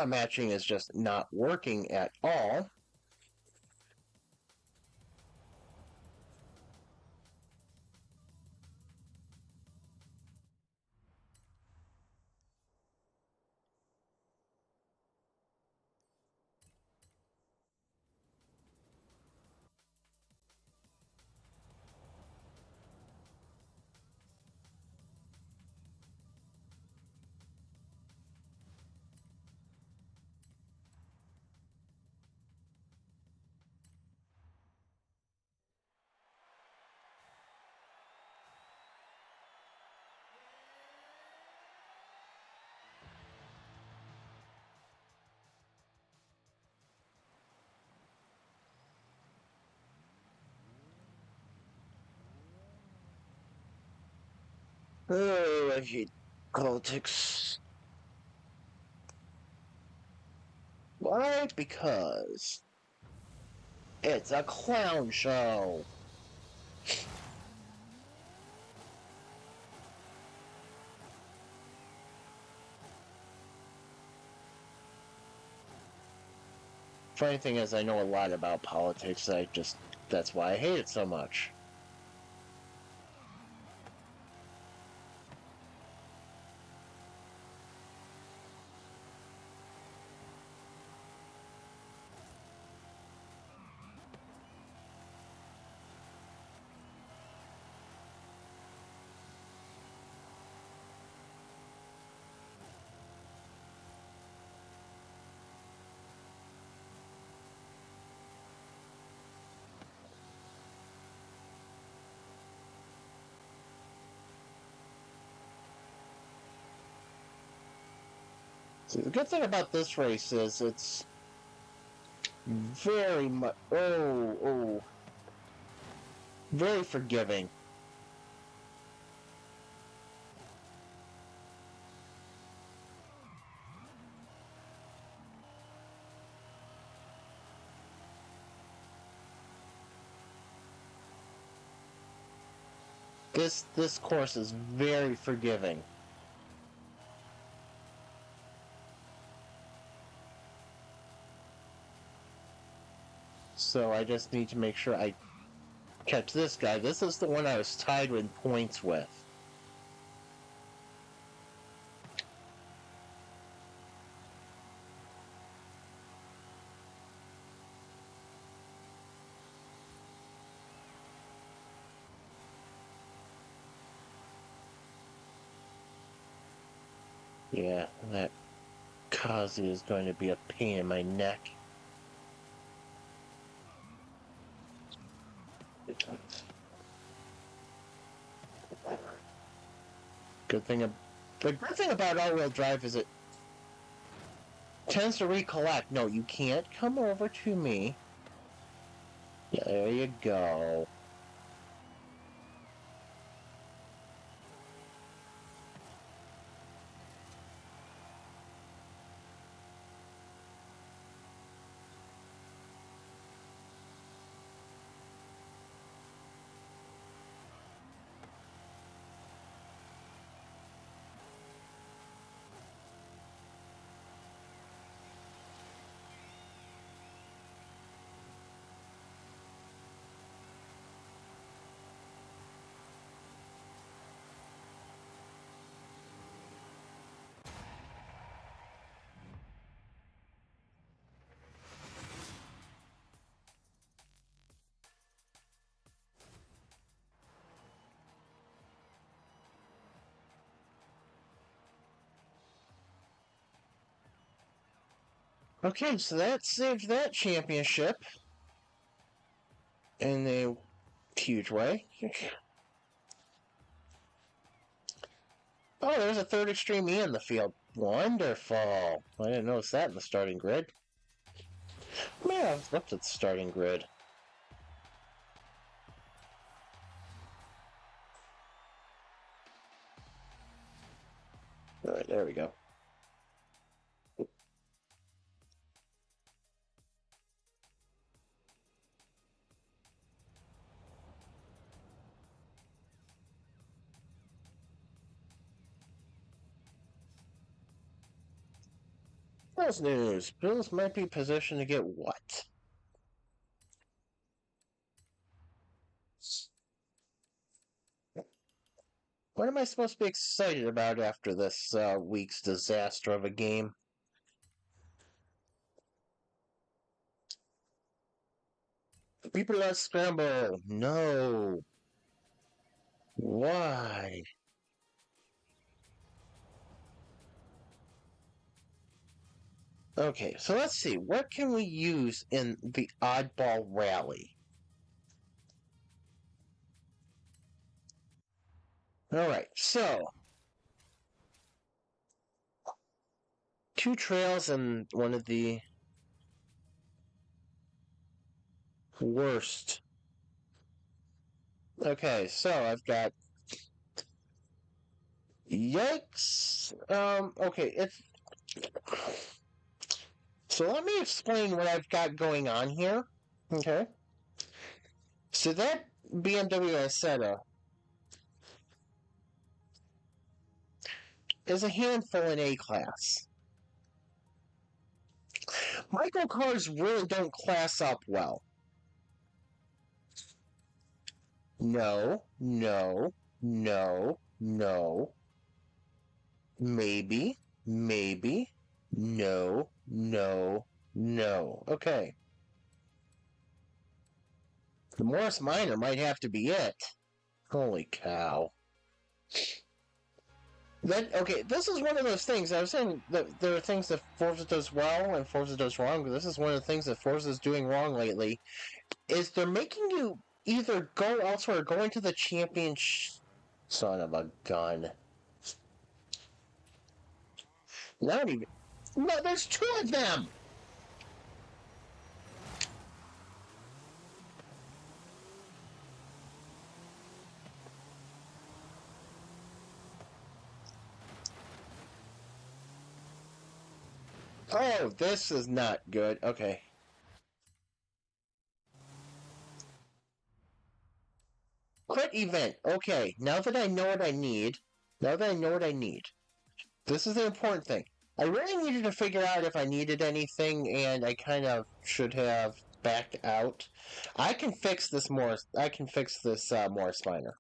matching is just not working at all. Oh, I hate politics. Why? Because it's a clown show. Funny thing is, I know a lot about politics. That's why I hate it so much. See, the good thing about this race is it's very much very forgiving. This course is very forgiving. So I just need to make sure I catch this guy. This is the one I was tied in points with. Yeah, that Kazi is going to be a pain in my neck. The good thing about all-wheel drive is it tends to recollect. No, you can't come over to me. Yeah, there you go. Okay, so that saved that championship in a huge way. Oh, there's a third Extreme E in the field. Wonderful. I didn't notice that in the starting grid. Man, I've looked at the starting grid. Alright, there we go. Bills news. Bills might be positioned to get what? What am I supposed to be excited about after this week's disaster of a game? People are scramble. No. Why? Okay, so let's see. What can we use in the oddball rally? Alright, so 2 trails and one of the worst. Okay, so I've got yikes. Okay, it's so let me explain what I've got going on here. Okay. So that BMW Isetta is a handful in A class. Microcars really don't class up well. No, no, no, no. Maybe, maybe. No, no, no. Okay. The Morris Minor might have to be it. Holy cow. Okay, this is one of those things. I was saying that there are things that Forza does well and Forza does wrong, but this is one of the things that Forza is doing wrong lately, is they're making you either go elsewhere or go into the championship. Son of a gun. Not even. No, there's two of them! Oh, this is not good. Okay. Quit event. Okay, now that I know what I need, this is the important thing. I really needed to figure out if I needed anything, and I kind of should have backed out. I can fix this Morris. I can fix this Morris Minor.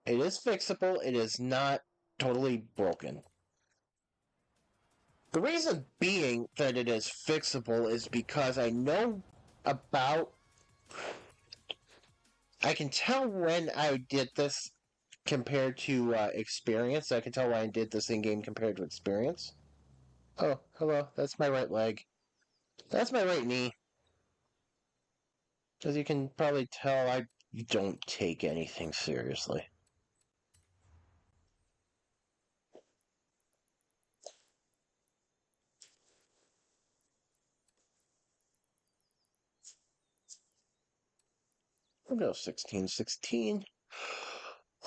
It is fixable. It is not totally broken. The reason being that it is fixable is because I know about. I can tell when I did this compared to experience. I can tell when I did this in game compared to experience. Oh, hello. That's my right leg. That's my right knee. As you can probably tell, I don't take anything seriously. We'll go 16-16.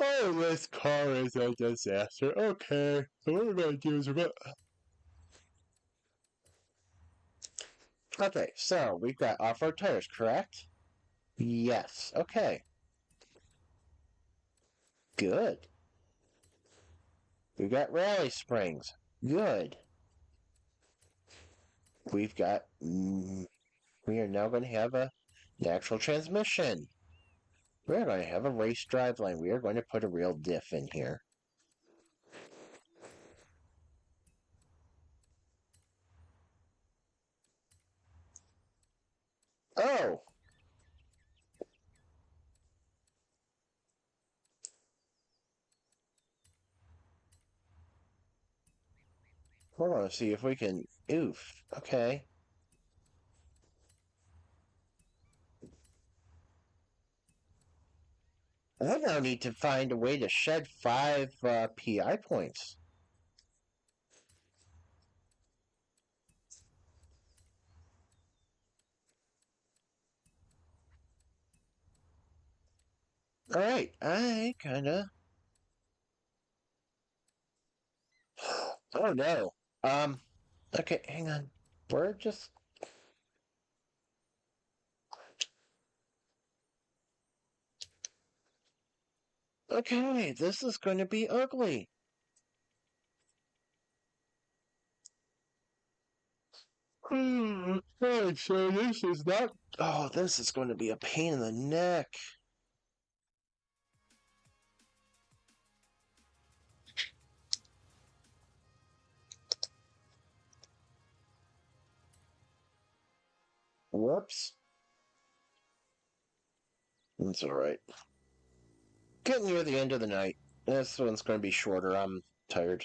Oh, this car is a disaster. Okay, so what we're going to do is Okay, so we've got off-road tires, correct? Yes. Okay. Good. We've got rally springs. Good. We've got... we are now going to have a natural transmission. We're going to have a race driveline. We are going to put a real diff in here. Oh! We're going to see if we can... Oof. Okay. I now need to find a way to shed 5 PI points. Alright, I kinda... Oh no. Okay, hang on. We're just... Okay, this is going to be ugly. Alright, so this is not... Oh, this is going to be a pain in the neck. Whoops. That's alright. Getting near the end of the night. This one's going to be shorter. I'm tired.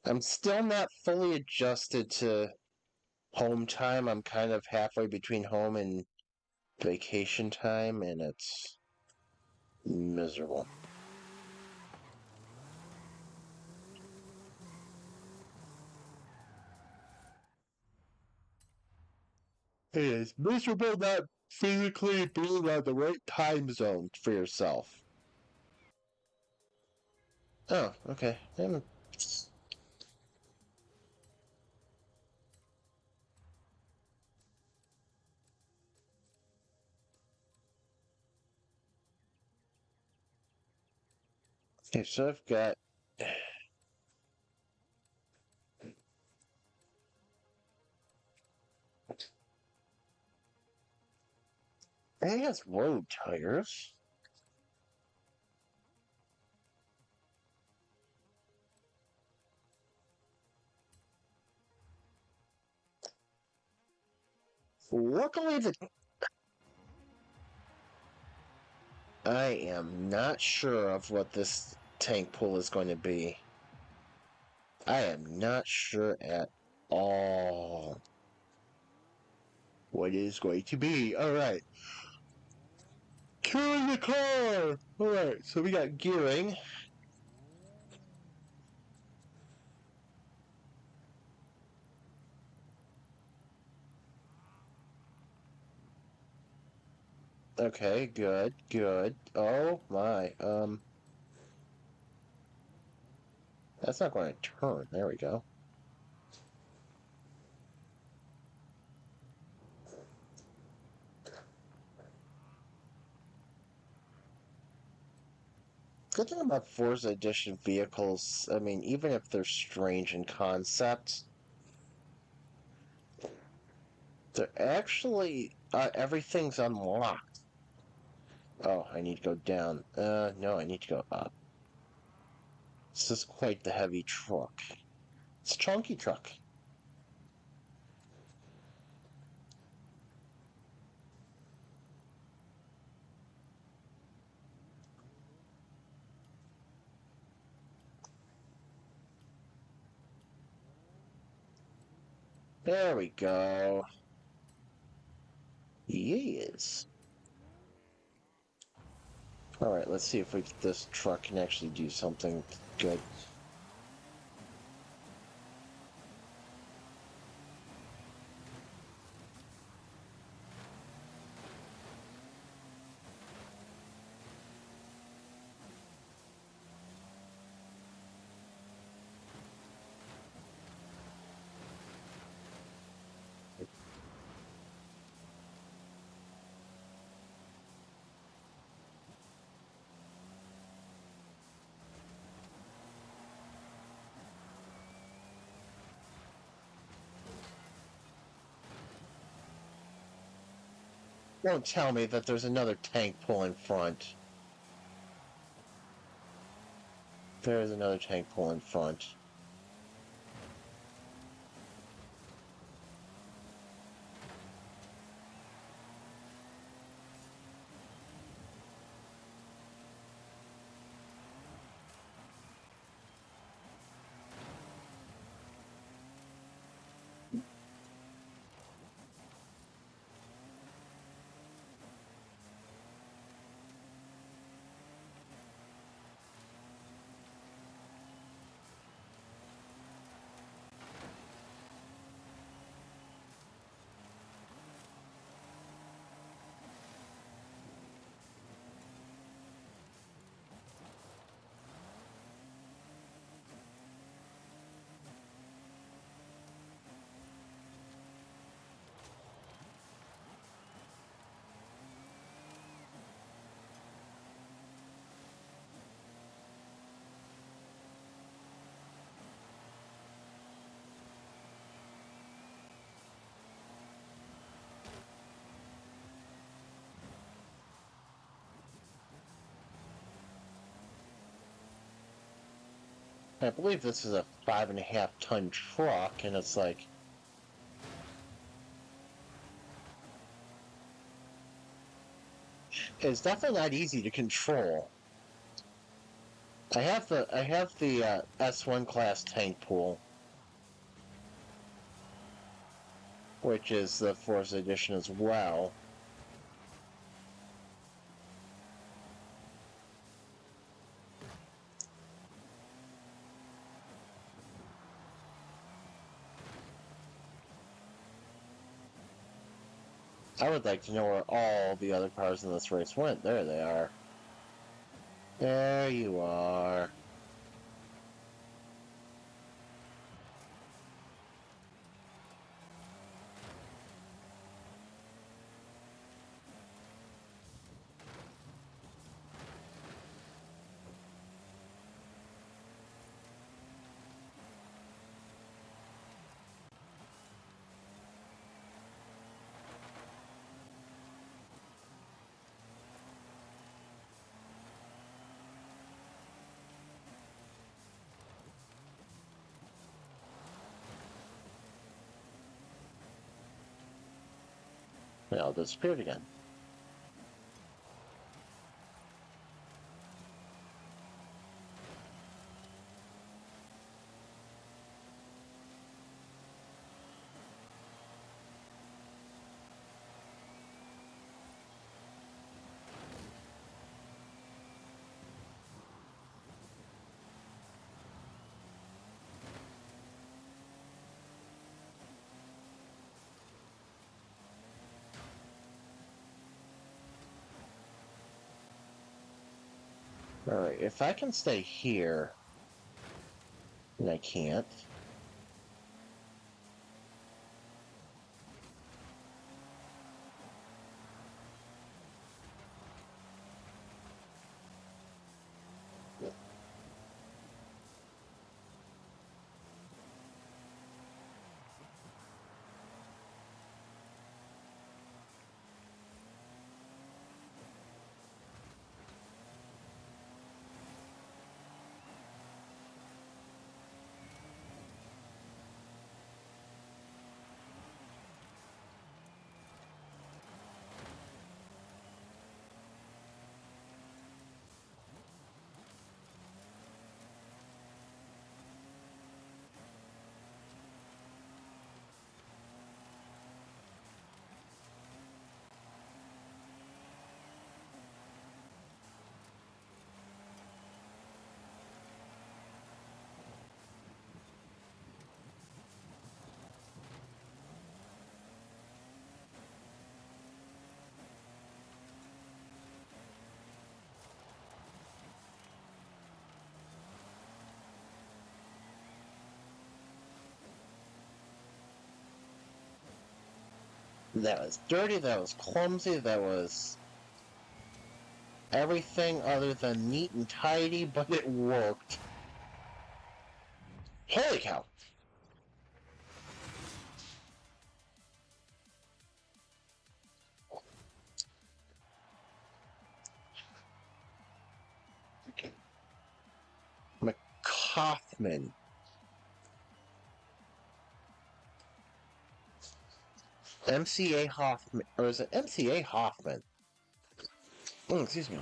I'm still not fully adjusted to home time. I'm kind of halfway between home and vacation time, and it's miserable. It is miserable not physically being on the right time zone for yourself. Oh, okay. Okay, so I've got... It has road tires. Luckily, I am not sure of what this tank pull is going to be. I am not sure at all what it is going to be. Alright. Turn the car! Alright, so we got gearing. Okay, good, good. Oh my, that's not going to turn. There we go. Good thing about Forza Edition vehicles, I mean, even if they're strange in concept, they're actually, everything's unlocked. Oh, I need to go down. No, I need to go up. This is quite the heavy truck. It's a chunky truck. There we go. Yes. Alright, let's see if this truck can actually do something good. Don't tell me that there's another tank pull in front. There's another tank pull in front. I believe this is a 5.5 ton truck, and it's like, it's definitely not easy to control. I have the S1 class tank pool, which is the Forza Edition as well. I would like to know where all the other cars in this race went. There they are. There you are. They all disappeared again. Alright, if I can stay here, and I can't. That was dirty, that was clumsy, that was everything other than neat and tidy, but it worked. Holy cow! McCoffman. MCA Hoffman. Or is it MCA Hoffman? Oh, excuse me.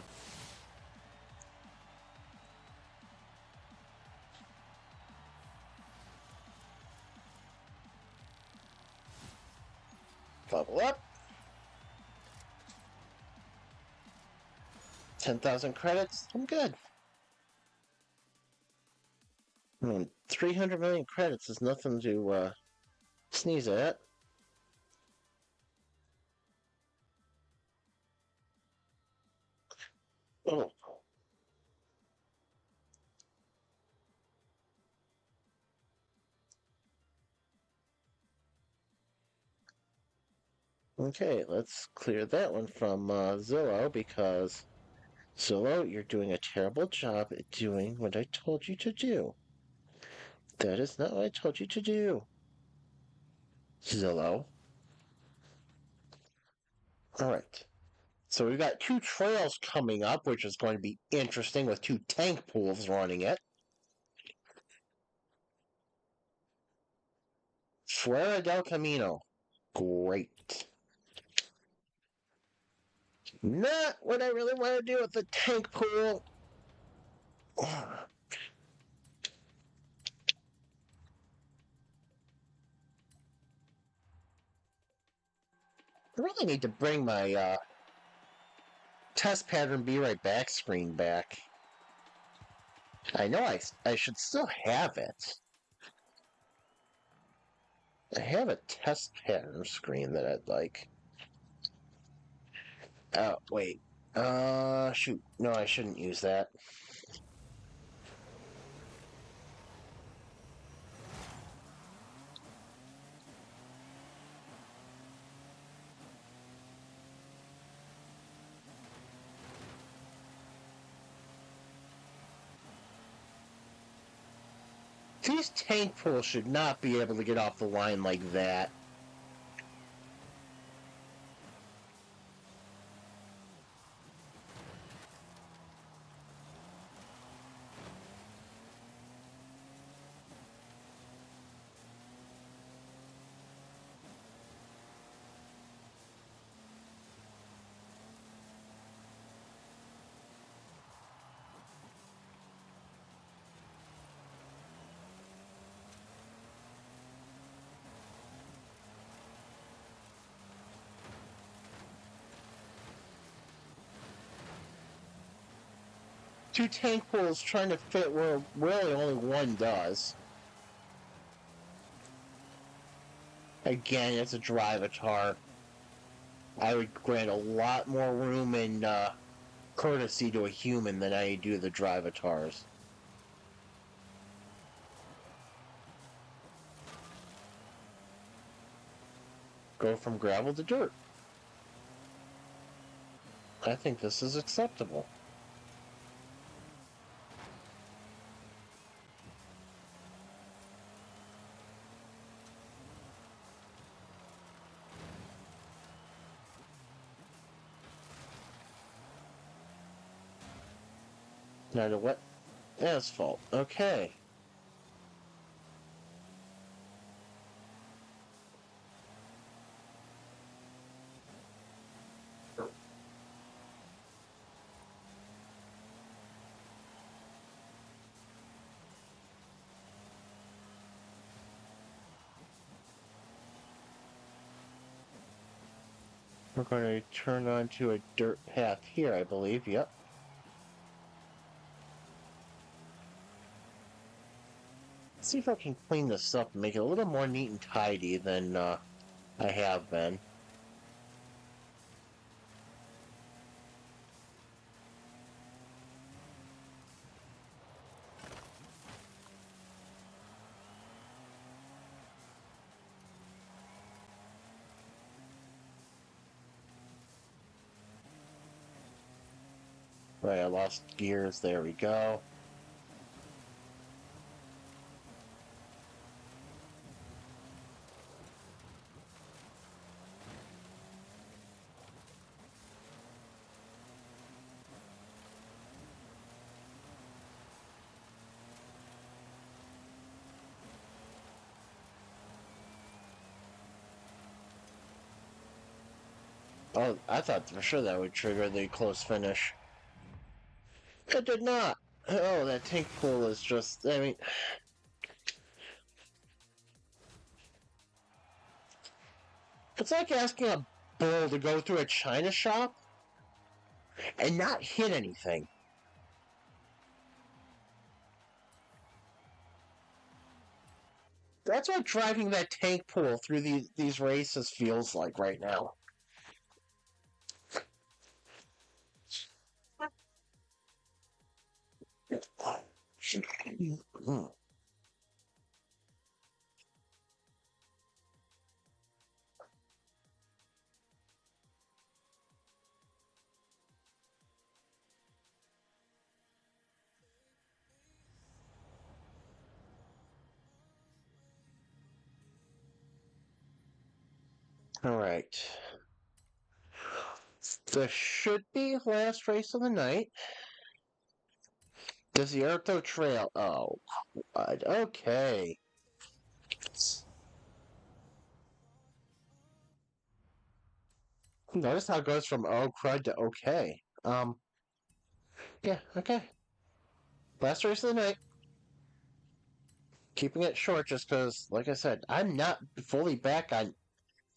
Level up. 10,000 credits. I'm good. I mean, 300 million credits is nothing to sneeze at. Oh. Okay, let's clear that one from Zillow because Zillow, you're doing a terrible job at doing what I told you to do. That is not what I told you to do. Zillow. Alright. So we've got two trails coming up, which is going to be interesting with two tank pools running it. Fuera del Camino. Great. Not what I really want to do with the tank pool. I really need to bring my test pattern be right back screen back. I know I should still have it. I have a test pattern screen that I'd like. Oh, wait. Shoot. No, I shouldn't use that. These tank pools should not be able to get off the line like that. Two tank pools trying to fit where really only one does. Again, it's a drive-a-tar. I would grant a lot more room in courtesy to a human than I do the drivatars. Go from gravel to dirt. I think this is acceptable. Now to wet asphalt. Okay. We're going to turn onto a dirt path here, I believe. Yep. Let's see if I can clean this up and make it a little more neat and tidy than I have been. Right, I lost gears. There we go. Oh, I thought for sure that would trigger the close finish. It did not. Oh, that tank pool is just, I mean, it's like asking a bull to go through a china shop and not hit anything. That's what driving that tank pool through these races feels like right now. All right. This should be last race of the night. Desierto Trail. Oh, God. Okay. Notice how it goes from oh crud to okay. Yeah, okay. Last race of the night. Keeping it short just because, like I said, I'm not fully back on.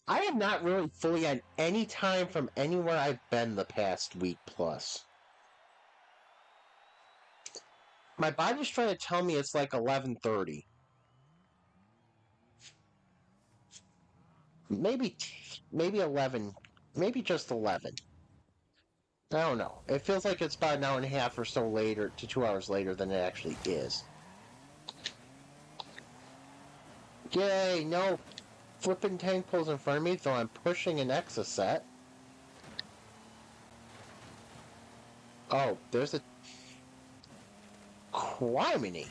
I am not really fully on any time from anywhere I've been the past week plus. My body's trying to tell me it's like 11:30. Maybe 11. Maybe just 11. I don't know. It feels like it's about an hour and a half or so later to 2 hours later than it actually is. Yay, no flipping tank pulls in front of me, though I'm pushing an Exocet. Oh, there's a Criminy.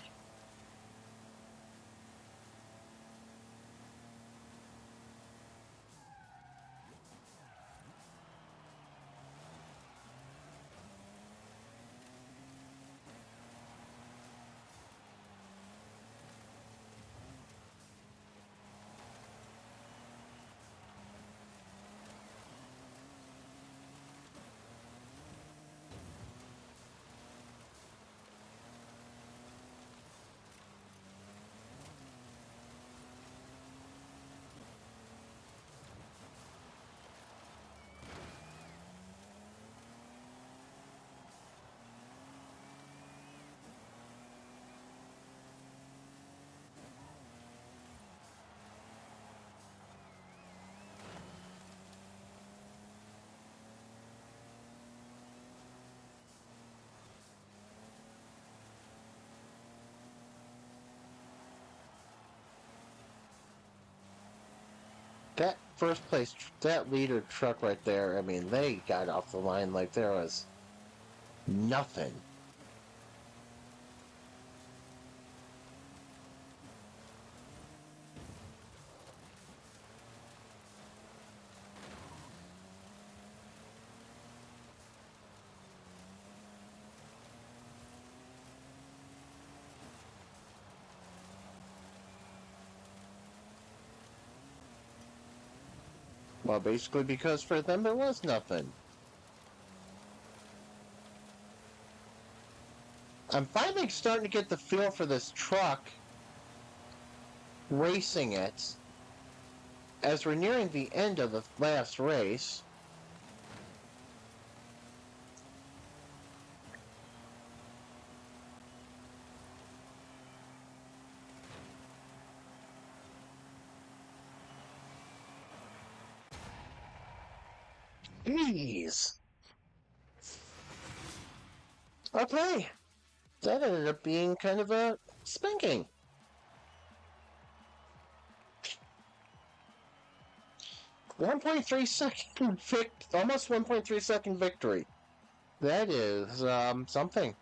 That first place, that leader truck right there, I mean, they got off the line like there was nothing. Well, basically because for them there was nothing. I'm finally starting to get the feel for this truck racing it as we're nearing the end of the last race. Jeez. Okay. That ended up being kind of a spanking. 1.3 second almost 1.3 second victory. That is something.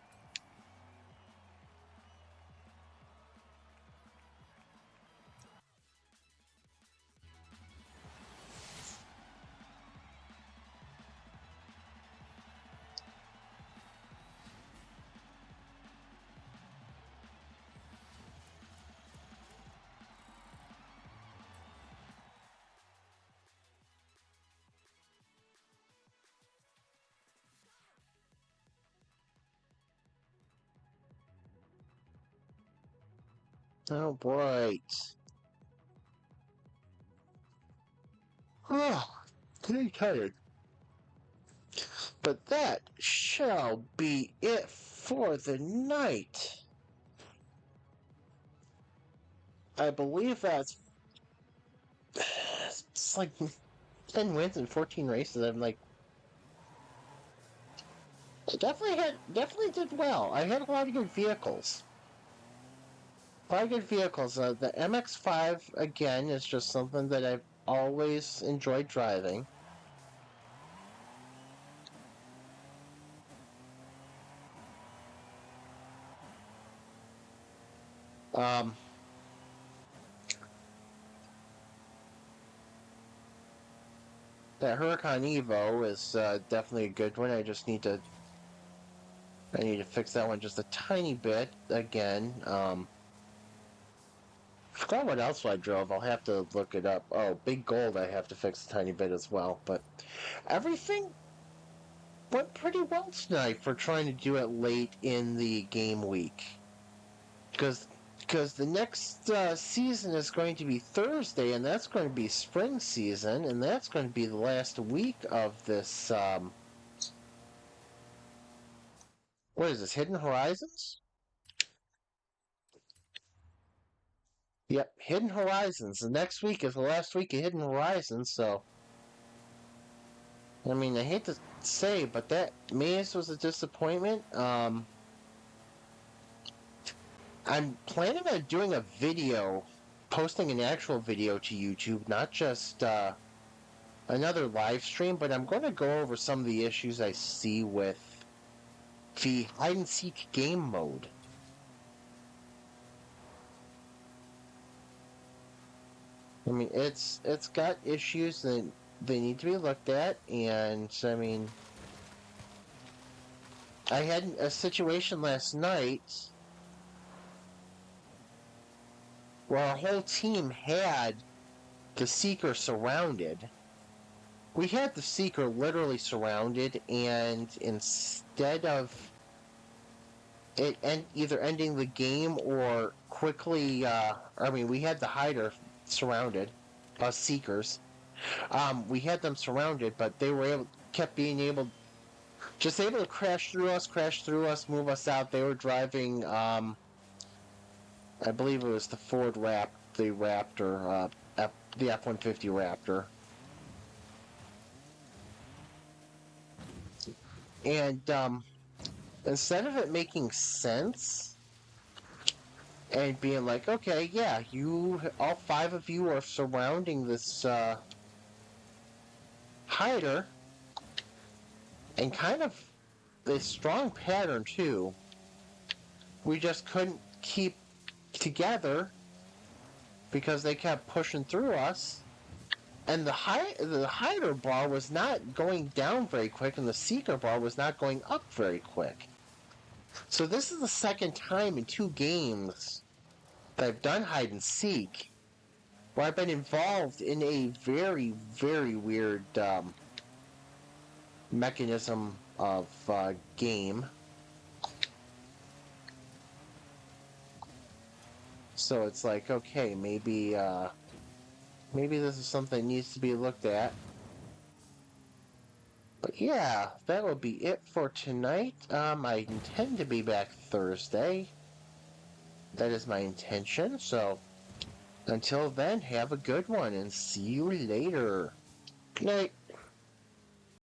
Oh boy. Oh, getting tired. But that shall be it for the night. I believe that's it's like 10 wins and 14 races. I'm like, definitely did well. I had a lot of good vehicles. A lot of good vehicles. The MX-5 again is just something that I've always enjoyed driving. Um, that Huracan Evo is definitely a good one. I need to fix that one just a tiny bit again. Forgot what else I drove. I'll have to look it up. Oh, Big Gold I have to fix a tiny bit as well. But everything went pretty well tonight for trying to do it late in the game week. Because the next season is going to be Thursday, and that's going to be spring season, and that's going to be the last week of this. What is this? Hidden Horizons? Yep, Hidden Horizons. The next week is the last week of Hidden Horizons, so I mean, I hate to say, but that Maze was a disappointment. I'm planning on doing a video, posting an actual video to YouTube, not just another live stream, but I'm going to go over some of the issues I see with the hide and seek game mode. I mean, it's got issues that they need to be looked at, and I mean, I had a situation last night where our whole team had the Seeker surrounded. We had the Seeker literally surrounded, and instead of it either ending the game or quickly, we had the hider surrounded, us Seekers. We had them surrounded, but they were kept being able to crash through us, move us out. They were driving, I believe it was the the Raptor, the F-150 Raptor. And instead of it making sense and being like, okay, yeah, all five of you are surrounding this hider, and kind of a strong pattern too. We just couldn't keep together because they kept pushing through us. And the hider bar was not going down very quick, and the seeker bar was not going up very quick. So this is the second time in 2 games that I've done hide and seek where I've been involved in a very, very weird mechanism of game. So it's like, okay, maybe this is something that needs to be looked at. But yeah, that will be it for tonight. I intend to be back Thursday. That is my intention. So until then, have a good one and see you later. Good night.